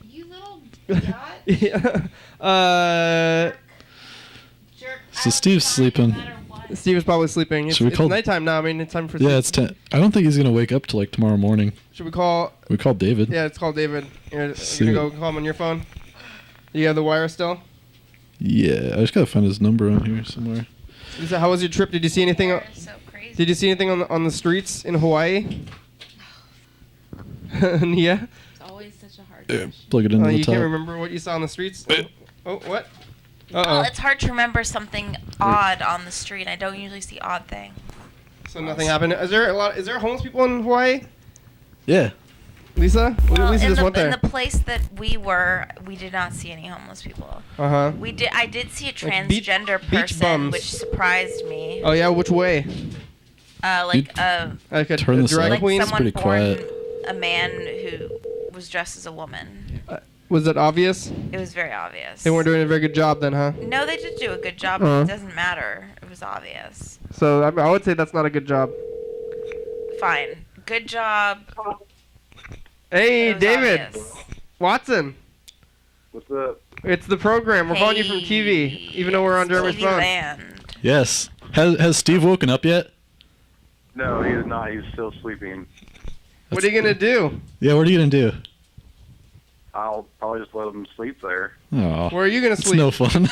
You little yacht. Yeah. Jerk. So Steve's sleeping. No matter what. Steve is probably sleeping. It's, Should we it's call- nighttime now. I mean, it's time for Yeah, sleep. it's 10. I don't think he's gonna wake up till like tomorrow morning. Should we call? We called David. Yeah, it's called David. You're See gonna what- go call him on your phone. You have the wire still? Yeah, I just gotta find his number on here somewhere. Lisa, how was your trip? Did you see anything? You're so crazy. Did you see anything on the streets in Hawaii? Yeah. It's always such a hard Yeah, question. plug it into the You top. can't remember what you saw on the streets? Oh, what? Well, it's hard to remember something odd on the street. I don't usually see odd things. So nothing happened. Is there homeless people in Hawaii? Yeah. Lisa? Well, Lisa in just went in there. the place that we were, we did not see any homeless people. Uh-huh. I did see a Like beach transgender bums. person, which surprised me. Oh yeah, which way? Like a Like a Turn this drag up. like queen? someone pretty born quiet. a man who was dressed as a woman. Was it obvious? It was very obvious. They weren't doing a very good job then, huh? No, they did do a good job. Uh-huh. But it doesn't matter. It was obvious. So I would say that's not a good job. Fine. Good job. Hey, It was David. obvious. Watson. What's up? It's the program. We're calling you from TV, even though we're on Jeremy's TV phone. Land. Yes. Has Steve woken up yet? No, he is not. He's still sleeping. What are you gonna do? Yeah, what are you gonna do? I'll probably just let him sleep there. Oh, Where are you gonna it's sleep? no fun.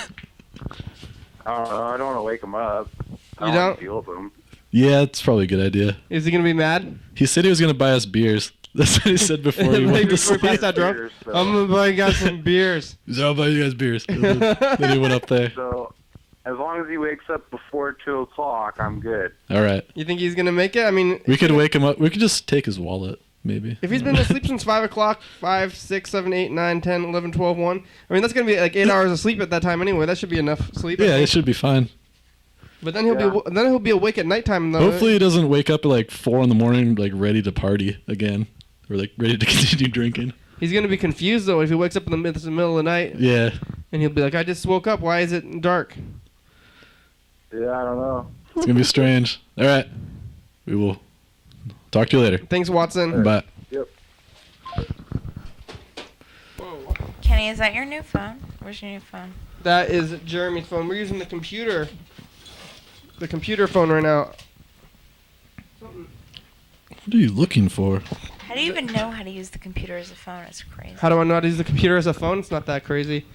I don't know. I don't want to wake him up. I You don't want don't? to deal with him. Yeah, it's probably a good idea. Is he gonna be mad? He said he was gonna buy us beers. That's what he said before he went to Before he sleep. passed out drunk? Beers, so- I'm gonna buy you guys some beers. He said, I'll buy you guys beers. Then he went up there. So, as long as he wakes up before 2 o'clock, I'm good. All right. You think he's gonna make it? I mean, We could wake him up. We could just take his wallet, maybe. if he's been asleep since 5 o'clock, 5, 6, 7, 8, 9, 10, 11, 12, 1. I mean, that's gonna be like 8 hours of sleep at that time anyway. That should be enough sleep. I Yeah, think. it should be fine. But then he'll be awake at nighttime though. Hopefully he doesn't wake up at like 4 in the morning, like ready to party again. Or like ready to continue drinking. He's gonna be confused though if he wakes up in the middle of the night Yeah. and he'll be like, "I just woke up. Why is it dark?" Yeah, I don't know. It's gonna be strange. All right. We will talk to you later. Thanks, Watson. Bye. Yep. Whoa. Kenny, is that your new phone? Where's your new phone? That is Jeremy's phone. We're using the computer phone right now. What are you looking for? How do you even know how to use the computer as a phone? It's crazy. How do I know how to use the computer as a phone? It's not that crazy.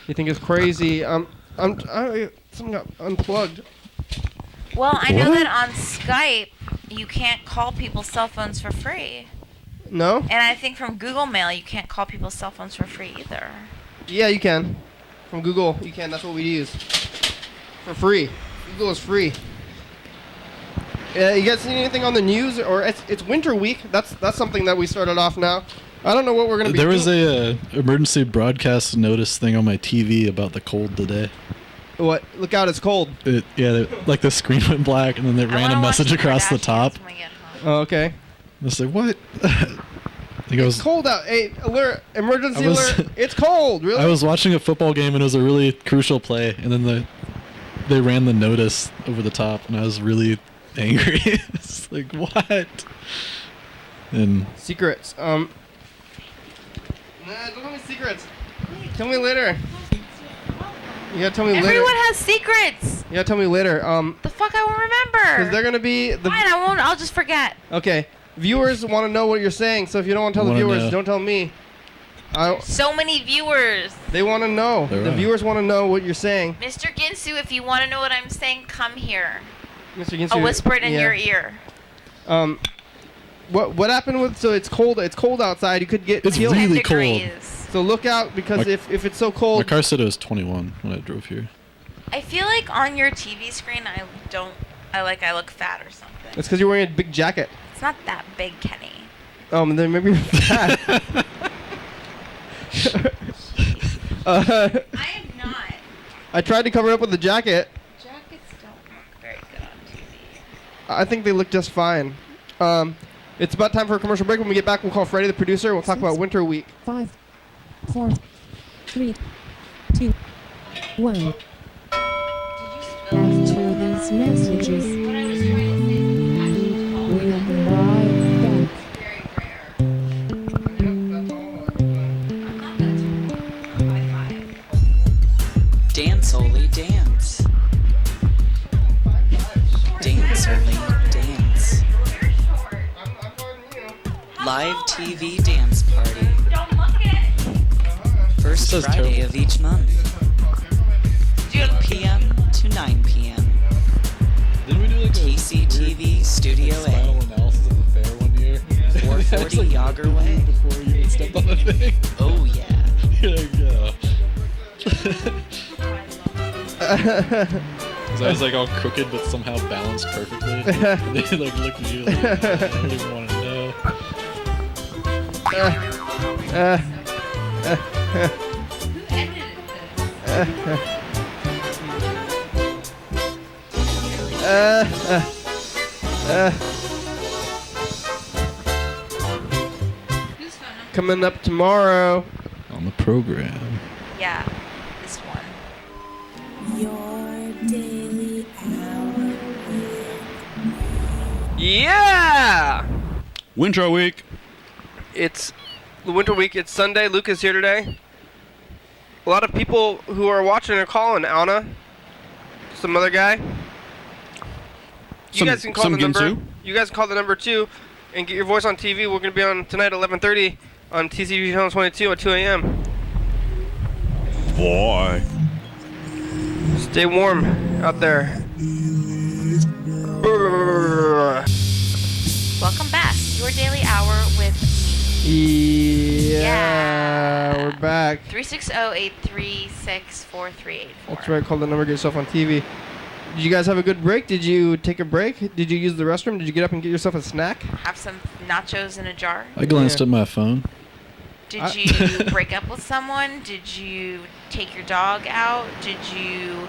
You think it's crazy? Something got unplugged. Well, I know What? that on Skype you can't call people's cell phones for free. No? And I think from Google Mail you can't call people's cell phones for free either. Yeah, you can. From Google, you can. That's what we use. For free. Google is free. You guys seen anything on the news? Or it's winter week. That's something that we started off now. I don't know what we're gonna be. There was doing. a emergency broadcast notice thing on my TV about the cold today. What? Look out! It's cold. Like the screen went black and then they I ran wanna a watch message the across the Kardashians top. when we get home. Oh, okay. I was like, what? I think It's cold out. Hey, alert! Emergency I was- alert! It's cold. Really? I was watching a football game and it was a really crucial play, and then they ran the notice over the top, and I was really angry. It's like, what? And Secrets. Nah, don't tell me secrets. Tell me later. You gotta tell me later. Everyone has secrets. You gotta tell me later. The fuck I won't remember. Because they're gonna be the. Fine, I won't. I'll just forget. Okay. Viewers want to know what you're saying, so if you don't want to tell the Wanna viewers, know. don't tell me. So many viewers. They want to know. There The are. viewers want to know what you're saying. Mr. Ginsu, if you want to know what I'm saying, come here. Mr. Ginsu, I'll whisper it in yeah. your ear. What happened with? So it's cold. It's cold outside. You could get It's killed. really 10 cold. degrees. So look out because My- if it's so my cold. car said it was 21 when I drove here. I feel like on your TV screen, I look fat or something. It's because you're wearing a big jacket. It's not that big, Kenny. Then maybe you're fat. I am not. I tried to cover up with the jacket. Jackets don't look very good on TV. I think they look just fine. It's about time for a commercial break. When we get back, we'll call Freddie, the producer. We'll talk about Winter Week. 5, 4, 3, 2, 1. After these messages, we'll be right back. Dance, Oli, dance. Dance, Oli, dance. Live TV dance party. First This is Friday terrible. of each month. 8 p.m. to 9 p.m. Didn't we do like TCTV Studio final A. analysis of the fair one year? 440 Yager Way. Before you even stepped on the thing. Oh yeah. You're like, yeah. Because I was like all crooked but somehow balanced perfectly. And they like looked at you like, I don't even want to know. Coming up tomorrow. On the program. Yeah, this one. Your daily hour. Yeah! Winter week. It's the Winter Week. It's Sunday. Luke is here today. A lot of people who are watching are calling. Anna, some other guy. You guys can call the number. You guys can call the number too, and get your voice on TV. We're gonna be on tonight at 11:30 on TCTV Channel 22 at 2 a.m. Boy. Stay warm out there. Welcome back. Your daily hour with Yeah, we're back. 360-836-4384. That's right. Call the number. Get yourself on TV. Did you guys have a good break? Did you take a break? Did you use the restroom? Did you get up and get yourself a snack? Have some nachos in a jar. I glanced at my phone. Did you break up with someone? Did you take your dog out? Did you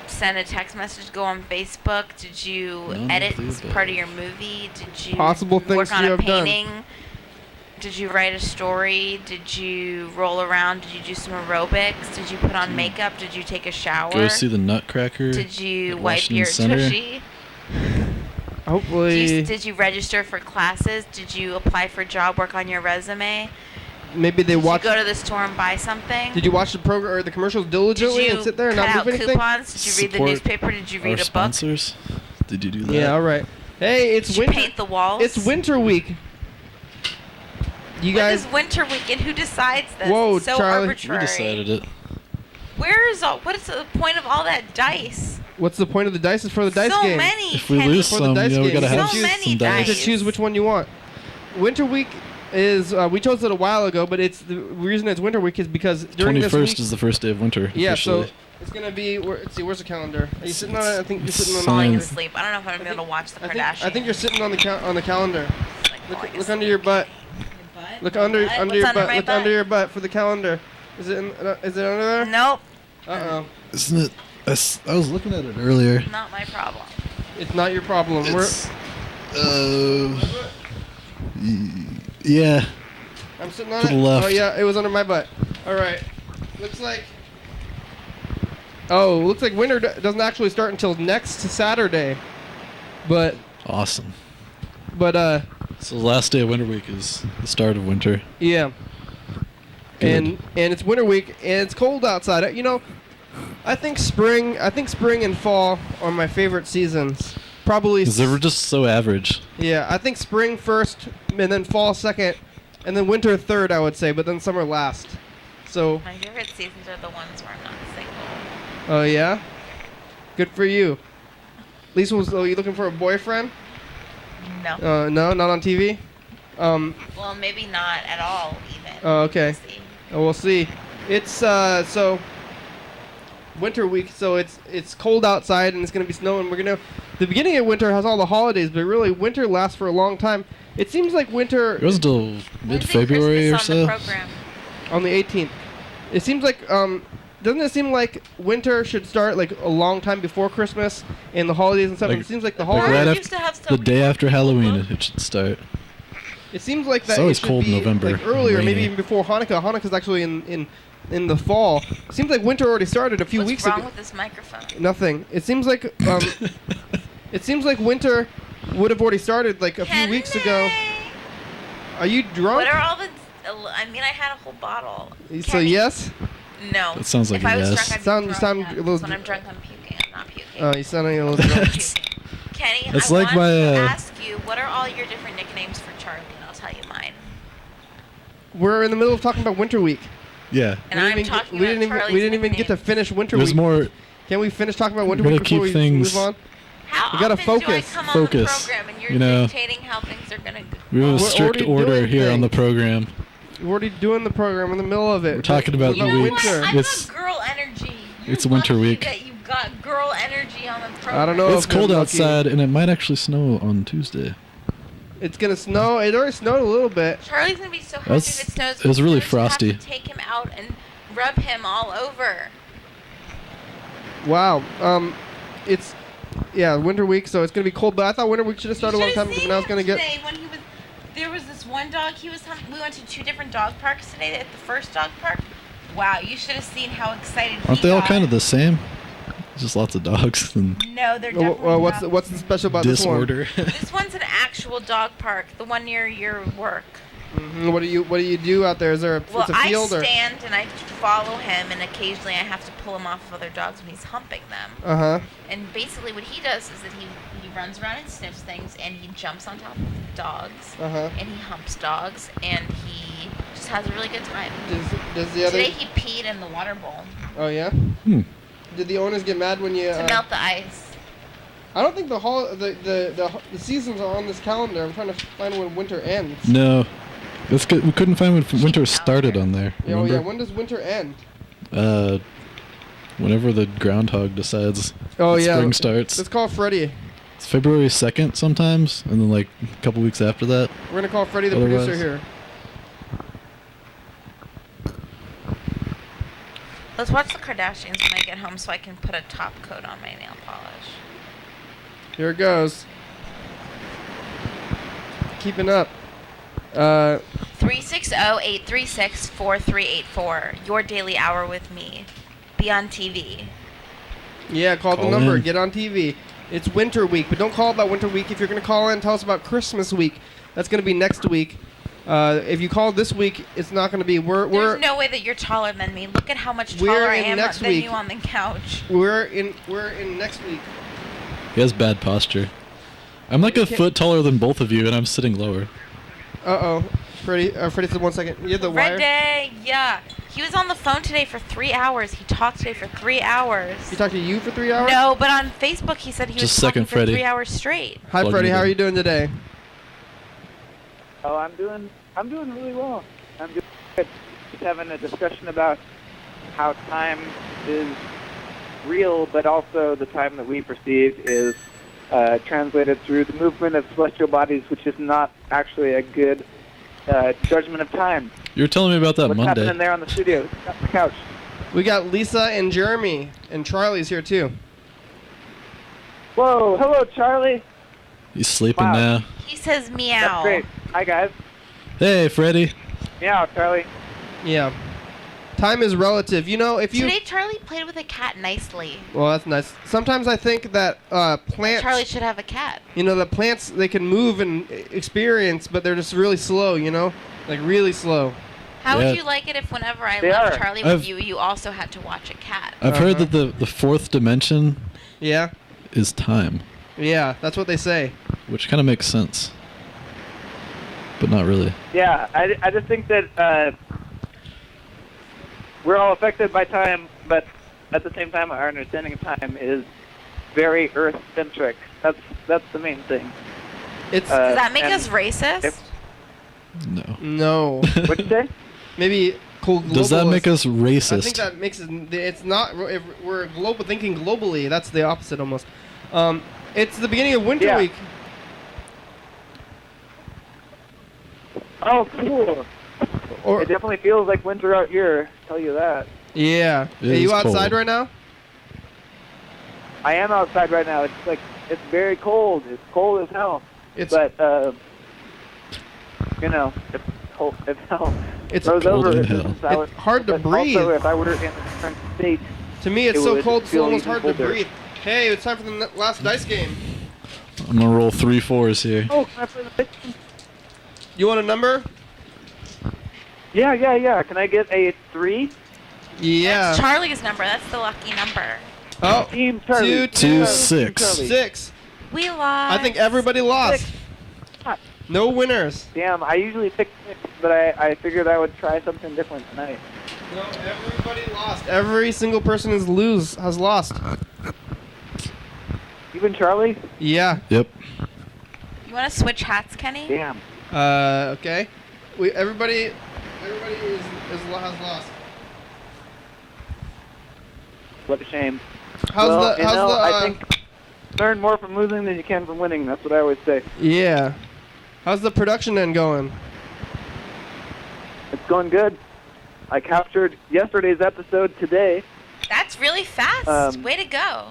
send a text message, go on Facebook? Did you None edit of the above. part of your movie? Did you Possible things work on you a have done. painting? Did you write a story? Did you roll around? Did you do some aerobics? Did you put on makeup? Did you take a shower? Go see the Nutcracker. Did you at wipe Washington your Center. tushy? Hopefully, Did you register for classes? Did you apply for job work on your resume? maybe they Did watch. you go to the store and buy something? Did you watch the program or the commercials diligently Did you and sit there and cut not out move anything? coupons? Did you read the Support newspaper? Did you read Our a book? sponsors. Did you do that? Yeah, all right. Hey, it's Did you winter. paint the walls? It's Winter Week. You What guys. is winter week and who decides this? Whoa, It's so Charlie. We arbitrary. decided it. What is the point of all that dice? What's the point of the dice? Is for the dice so game. many. If we Kenny. lose For the some, dice we game. gotta So have many some You dice. get to choose which one you want. Winter Week is we chose it a while ago, but it's the reason it's Winter Week is because during this 21st week. is the first day of winter. Yeah, officially. so it's gonna be. Let's see, where's the calendar? Are you sitting on it? I think you're sitting on. Falling Fine. asleep. I don't know if I'm gonna be able to watch the I Kardashians. think you're sitting on the calendar. Like Look, falling look asleep. under your butt. Butt? Look under Butt? under What's your under butt. my Look butt? under your butt for the calendar. Is it is it under there? Nope. Uh-oh. Isn't it? I was looking at it earlier. Not my problem. It's not your problem. It's, yeah. I'm sitting on to it. the left. Oh yeah, it was under my butt. All right. Looks like winter doesn't actually start until next Saturday. But Awesome. but So the last day of winter week is the start of winter. yeah. Good. And it's winter week and it's cold outside. You know, I think spring and fall are my favorite seasons. Probably. Because they were just so average. Yeah, I think spring first and then fall second and then winter third, I would say, but then summer last. So, My favorite seasons are the ones where I'm not single. oh yeah? Good for you. Lisa, are you looking for a boyfriend? No. No, not on TV? Well, maybe not at all, even. Oh, okay. We'll see. Oh, we'll see. It's so winter week, so it's cold outside and it's gonna be snowing. The beginning of winter has all the holidays, but really winter lasts for a long time. It seems like winter It goes until When's the mid-February or Christmas on the so. program? on the 18th. It seems like doesn't it seem like winter should start like a long time before Christmas and the holidays and stuff? Like- it seems like the like holidays. right I after used to have so the many day after people Halloween, booked. it should start. It seems like that. It's always it should cold in be, November, like earlier, rainy. maybe even before Hanukkah. Hanukkah's actually in the fall. It seems like winter already started a few What's weeks wrong ago. with this microphone? Nothing. It seems like it seems like winter would have already started like a few weeks ago. Are you drunk? What are all the? I mean, I had a whole bottle. So Kenny? yes. No. That sounds like if a I was yes. drunk, I'd Sound- be sound throwing a up. little- When I'm drunk, I'm puking. I'm not puking. Oh, you sound like a little drunk. Kenny, It's I like want my, to ask you, what are all your different nicknames for Charlie? And I'll tell you mine. We're in the middle of talking about Winter Week. Yeah. And I'm talking we about didn't even Charlie's we didn't even get to finish Winter There's Week. more. Can we finish talking about Winter We Week gotta before keep we things- move on? How We gotta often focus. do I come Focus. on the program and you're You know. dictating how things are gonna go? We have a We're strict already order doing here on the things. program. We're already doing the program in the middle of it. We're talking about You the know weeks. what? I've It's- got girl energy. You're it's Winter lucky Week. that you've got girl energy on the program. I don't know. It's if we're cold lucky. outside, and it might actually snow on Tuesday. It's gonna snow. It already snowed a little bit. Charlie's gonna be so happy That's- if it snows. it was really We're just gonna have frosty. to take him out and rub him all over. Wow. It's Winter Week, so it's gonna be cold. But I thought Winter Week should have started a long time ago. But now it's gonna get. Today when he was, there was this one dog. We went to 2 different dog parks today. At the first dog park, wow, you should have seen how excited Aren't he they all got. kind of the same? Just lots of dogs and No, they're definitely What's not. what's the special about disorder. This one's an actual dog park, the one near your work. this one? What do you do out there? Is there Well, it's a field I or? stand and I follow him, and occasionally I have to pull him off of other dogs when he's humping them. Uh huh. And basically, what he does is that he runs around and sniffs things, and he jumps on top of dogs, Uh huh. and he humps dogs, and he just has a really good time. Does the other? Today he peed in the water bowl Oh yeah. Hmm. Did the owners get mad when you? to melt the ice. I don't think the seasons are on this calendar. I'm trying to find when winter ends. No. That's good. We couldn't find when winter started on there. Yeah, oh Remember? yeah. When does winter end? Whenever the groundhog decides Oh that yeah. spring starts. Let's call Freddie. It's February 2nd sometimes, and then like a couple weeks after that. We're gonna call Freddie, the Otherwise- producer here. Let's watch the Kardashians when I get home so I can put a top coat on my nail polish. Here it goes. Keeping up. 360-836-4384. Your daily hour with me. Be on TV. Yeah, call the Call number. in. Get on TV. It's Winter Week, but don't call about Winter Week. If you're gonna call in, tell us about Christmas Week. That's gonna be next week. If you call this week, it's not gonna be. There's no way that you're taller than me. Look at how much We're taller I in am next than week. you on the couch. we're in next week. He has bad posture. I'm like a can't- foot taller than both of you, and I'm sitting lower. Freddie said 1 second. You have the wire. Red Day, yeah. He was on the phone today for 3 hours. He talked today for 3 hours. He talked to you for 3 hours. No, but on Facebook he said he Just was a second, talking for Freddie. 3 hours straight. Hi, Plug Freddie. me How in. are you doing today? Oh, I'm doing really well. I'm just having a discussion about how time is real, but also the time that we perceive is translated through the movement of celestial bodies, which is not actually a good judgment of time. You were telling me about that What's Monday. happening there on the studio, on the couch? We got Lisa and Jeremy, and Charlie's here too. Whoa, hello, Charlie. He's sleeping Wow. now. He says meow. That's great. Hi, guys. Hey, Freddie. Meow, Charlie. Yeah. Time is relative. You know, if you. Today Charlie played with a cat nicely. Well, that's nice. Sometimes I think that plants. Charlie should have a cat. You know, the plants, they can move and experience, but they're just really slow, you know? Like, really slow. How Yeah. would you like it if whenever I They left are. Charlie I've- with you, you also had to watch a cat? I've heard that the fourth dimension Yeah? is time, Yeah, that's what they say. which kind of makes sense. But not really. Yeah, I just think that we're all affected by time, but at the same time, our understanding of time is very Earth-centric. That's the main thing. It's Does that make and us racist? No. No. What'd you say? Maybe cool. Does that make us racist? I think that makes it. It's not. If we're global thinking globally, that's the opposite almost. It's the beginning of Winter Yeah. Week. Oh, cool. Or- It definitely feels like winter out here. Tell you that. Yeah. It Are you is outside cold. right now? I am outside right now. It's very cold. It's cold as hell. It's but you know, if hell It's froze cold over, in it hell. doesn't sour. It's hard to But breathe. Also, if I were in a different state, To me, it's it so would cold, it's feel almost even hard to colder. breathe. Hey, it's time for the last dice game. I'm gonna roll 3 4s here. Oh, can I play the dice game? You want a number? Yeah. Can I get a 3? Yeah. That's Charlie's number. That's the lucky number. Oh, Team Charlie. 2 Team 6. Charlie. 6. We lost. I think everybody lost. 6. No winners. Damn, I usually pick 6, but I figured I would try something different tonight. No, everybody lost. Every single person has lost. Even Charlie? Yeah. Yep. You want to switch hats, Kenny? Damn. Okay. Everybody has lost. What a shame. How's I think learn more from losing than you can from winning. That's what I always say. Yeah. How's the production end going? It's going good. I captured yesterday's episode today. That's really fast. Way to go.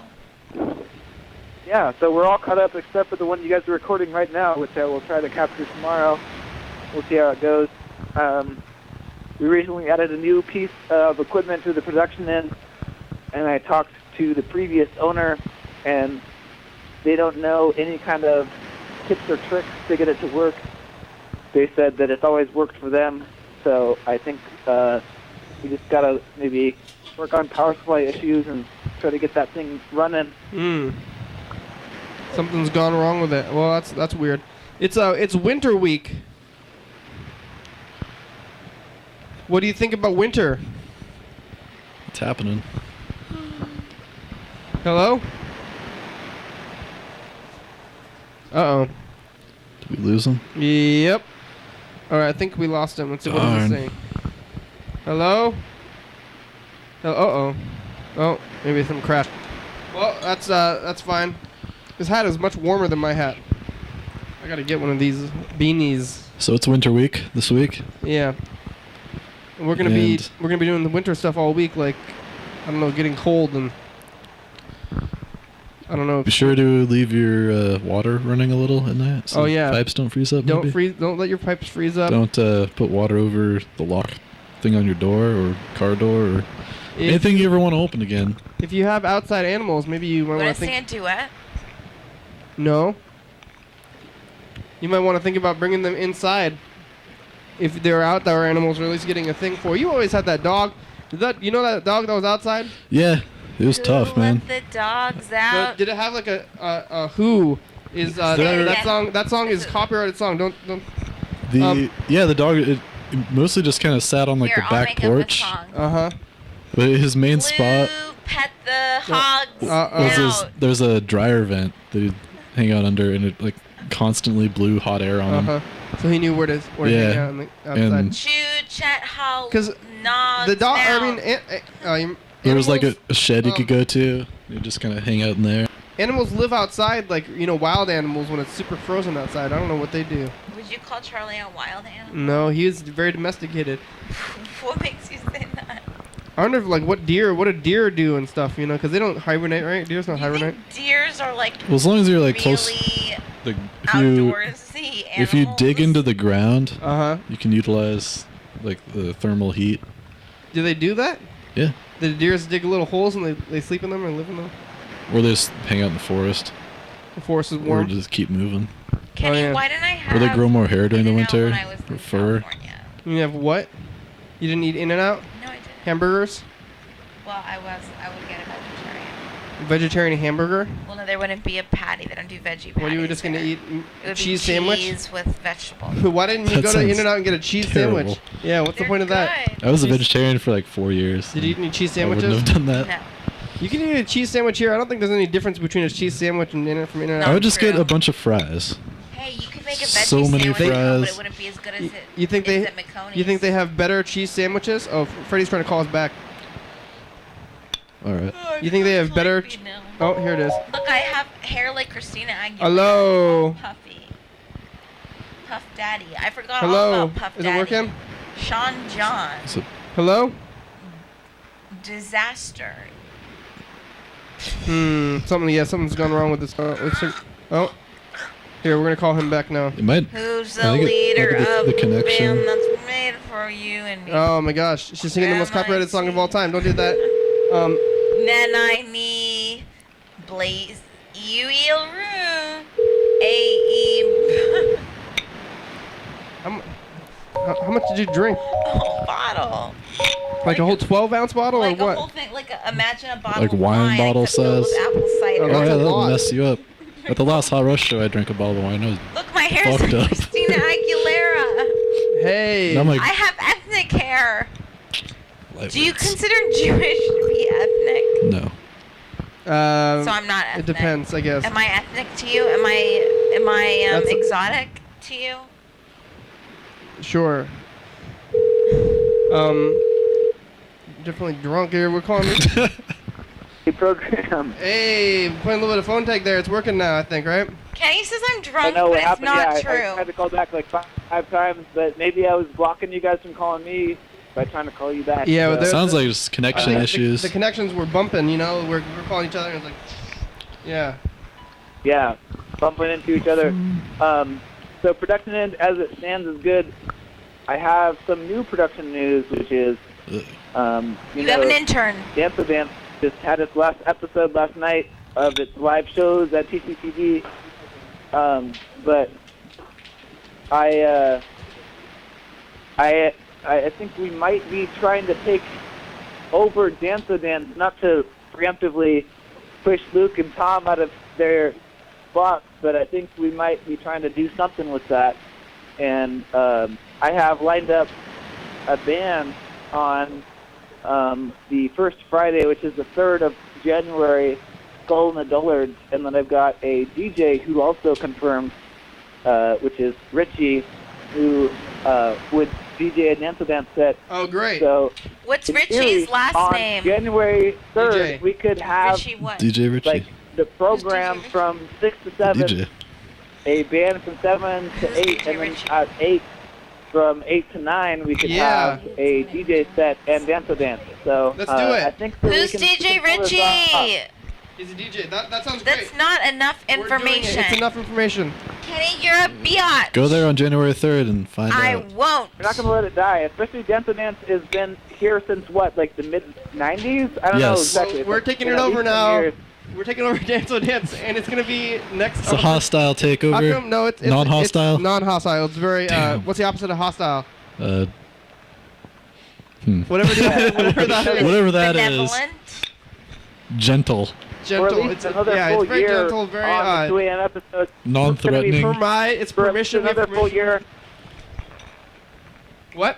Yeah, so we're all caught up except for the one you guys are recording right now, which I will try to capture tomorrow. We'll see how it goes. We recently added a new piece of equipment to the production end, and I talked to the previous owner, and they don't know any kind of tips or tricks to get it to work. They said that it's always worked for them, so I think we just gotta maybe work on power supply issues and try to get that thing running. Something's gone wrong with it. Well, that's weird. It's winter week. What do you think about winter? It's happening. Hello? Uh-oh. Did we lose him? Yep. Alright, I think we lost him. Let's see what he's saying. Hello? Uh-oh. Oh, maybe something crashed. Well, that's fine. This hat is much warmer than my hat. I gotta get one of these beanies. So it's winter week this week? Yeah. And we're gonna be doing the winter stuff all week, like, I don't know, getting cold and I don't know. Be sure to leave your water running a little at night. So pipes don't freeze up. Don't maybe? Don't let your pipes freeze up. Don't put water over the lock thing on your door or car door or anything you ever want to open again. If you have outside animals, maybe you might want to think. Want to sing a duet? No. You might want to think about bringing them inside. If they're outdoor animals, or at least getting a thing for. You always had that dog. You know that dog that was outside? Yeah. It was tough, man. Let the dogs out. Did it have like a who? Is that song is copyrighted song? Don't. The dog it mostly just kind of sat on like the back porch. But his main spot Pet the hogs. There's a dryer vent that he'd hang out under, and it like constantly blew hot air on him. So he knew where to hang out on the outside. Choo, chat, how, because the dog. I mean, there was like a shed you could go to. You just kind of hang out in there. Animals live outside, like, wild animals when it's super frozen outside. I don't know what they do. Would you call Charlie a wild animal? No, he is very domesticated. What makes you say that? I wonder if, like, what do deer do and stuff, because they don't hibernate, right? Deers don't hibernate. Deers are like. Well, as long as you're like really close. outdoorsy if you dig into the ground, you can utilize like the thermal heat. Do they do that? Yeah. The deers dig little holes and they sleep in them and live in them? Or they just hang out in the forest. The forest is warm? Or just keep moving. Kenny, why didn't I have... Or they grow more hair during the winter. when I was or fur. California. You have what? You didn't eat In-N-Out? No, I didn't. Hamburgers? Well, I would get a vegetarian. Vegetarian hamburger? Well, no, there wouldn't be a patty. They don't do veggie patties. What, you were just going to eat cheese sandwich? Cheese with vegetables. Why didn't you go to In-N-Out and get a cheese sandwich? Yeah, what's the point of that? I was a vegetarian for like 4 years. Did you eat any cheese sandwiches? I wouldn't have done that. No. You can eat a cheese sandwich here. I don't think there's any difference between a cheese sandwich and from In-N-Out. I would just get a bunch of fries. Hey, you could make a veggie so many sandwich, fries. but it wouldn't be as good as it you think is they, at McConey's. You think they have better cheese sandwiches? Oh, Freddie's trying to call us back. All right. You think they have better? Oh, here it is. Look, I have hair like Christina Aguilera. Hello. Puffy. Puff Daddy. I forgot Hello. all about Puff Daddy. Is it working? Sean John. Hello. Disaster. Something's gone wrong with this. Oh. Here, we're gonna call him back now. It might. Who's I the think leader the of the connection. band that's made for you and me? Oh my gosh, she's singing the most copyrighted song of all time. Don't do that. Nanai Blaze Uil Room A.E. How much did you drink? A whole bottle. Like a whole 12-ounce bottle Like or what? a whole thing. Like imagine a bottle Like of wine wine bottle except filled size. with apple cider. Oh yeah, that'll mess you up. At the last Hot Rush show, I drank a bottle of wine. I was Look, my hair's fucked like up. Christina Aguilera. Hey. And I'm like, I have ethnic hair. Do you lightweights. consider Jewish to be ethnic? No. So I'm not ethnic. It depends, I guess. Am I ethnic to you? Am I That's- exotic to you? Sure. Definitely drunk here. We're calling. Program. Hey, playing a little bit of phone tag there. It's working now, I think, right? Kenny says I'm I drunk, know but what it's happened. not I true. tried to call back like five times, but maybe I was blocking you guys from calling me by trying to call you back. Yeah, well, Sounds like just connection issues. The connections were bumping, you know. We're calling each other and it's like, yeah. Yeah, bumping into each other. So production end, as it stands, is good. I have some new production news, which is, You have an intern. Dance to Dance just had its last episode last night of its live shows at TCTV. But I think we might be trying to take over Dance to Dance, not to preemptively push Luke and Tom out of their spots, but I think we might be trying to do something with that. And I have lined up a band on the first Friday, which is the 3rd of January, Skull and the Dullards, and then I've got a DJ who also confirmed, which is Richie, who would DJ a Dance to Dance set. Oh, great. So What's in Richie's theory, last on name? January 3rd, DJ. we could have Richie what? DJ Richie. like the program from 6 to 7, DJ. a band from 7 to 8, and then at 8, from 8 to 9, we could have a DJ set and Dance to Dance. So Let's do it. I think that Who's we can DJ pull this off. Richie? He's a DJ. That sounds great. That's not enough We're doing it. information. It's enough information. Kenny, you're a biatch. Go there on January 3rd and find I out. won't. We're not going to let it die, especially Dance to Dance has been here since what, like the mid-90s? I don't know Yes. exactly. We're It's taking been it at over least 10 now. years. We're taking over Dance to Dance, and it's going to be next. It's a hostile How takeover. come? No, it's Non-hostile? It's non-hostile. It's very. Damn. What's the opposite of hostile? Whatever Whatever that is. Whatever that is. Benevolent. Gentle. Gentle. For at least It's another yeah. full It's very year gentle. Very on the 2 a.m. episode. Non-threatening. It's For permission. another full year. What?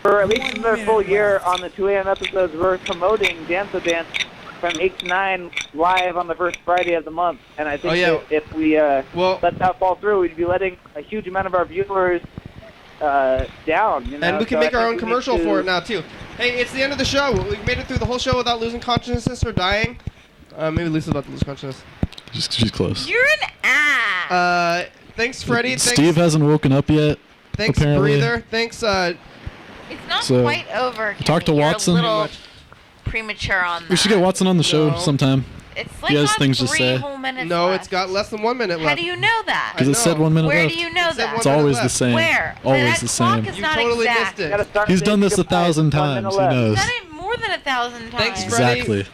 For at least another full year on the 2 a.m. episodes, we're promoting Dance to Dance from 8 to 9 live on the first Friday of the month. And I think that if we let that fall through, we'd be letting a huge amount of our viewers down. You know? And we can So make I our think own we commercial need to- for it now too. Hey, it's the end of the show. We've made it through the whole show without losing consciousness or dying. Maybe Lisa's about to lose consciousness. She's close. You're an ass. Thanks, Freddie. Thanks, Steve hasn't woken up yet. Thanks, apparently. Breather. Thanks, It's not So, quite over. talk to Kenny. Watson. You're a little premature on that. We should get Watson on the show sometime. It's He like has got things to 3 say. whole minutes No, left. it's got less than 1 minute How left. do you know that? Because it said 1 minute Where left. do you know that? It's always the same. Where? Always that the clock same. is You not totally exact. missed it. He's done this 1,000 times. He knows. Done it more than 1,000 times. Thanks, Freddie. Exactly.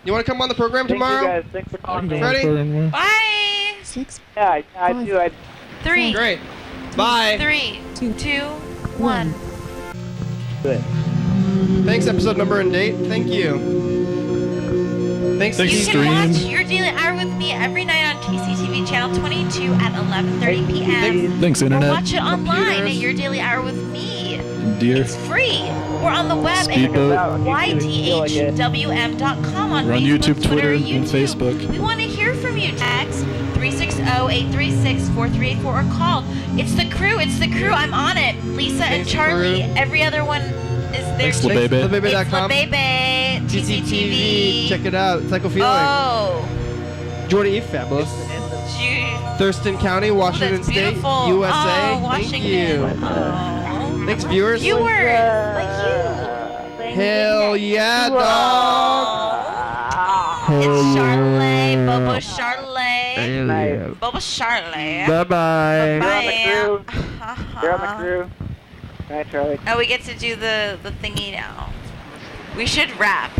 You want to come on the program Thank tomorrow? you guys. Thanks for calling me. Freddie? Bye. 6, Yeah, I do. 3. Great. Bye. 3, 2, 1. Good. Thanks, episode number and date. Thank you. Thanks, Thanks, You Steve. can Stream. watch Your Daily Hour with me every night on TCTV channel 22 at 11:30 p.m. Thanks, Or Internet. watch it online at Computers. Your Daily Hour with me. Dear. It's free. We're on the web at Speedboat. YDHWM.com on We're on Facebook, YouTube, Twitter, and YouTube. Facebook. We want to hear from you. Text 360-836-4384 or call. It's the crew. It's the crew. I'm on it. Lisa and Thanks, Charlie. crew. Every other one is there. Thanks, too. LaBaby. It's LaBaby.com. LaBaby. TCTV. Check it out. Psycho Feeling. Oh. Jordy E. Fabulous. Jeez. Thurston County, Washington That's State, beautiful. USA. Oh, Washington. Thank you. Oh. Thanks, viewers. Viewers, like you. Hell yeah, dog. It's Charlotte, Bobo Charlotte. night. Bubba Charlie. Bye-bye. You're on the Bye. crew. You're on the crew. Night, Charlie. Oh, we get to do the thingy now. We should rap.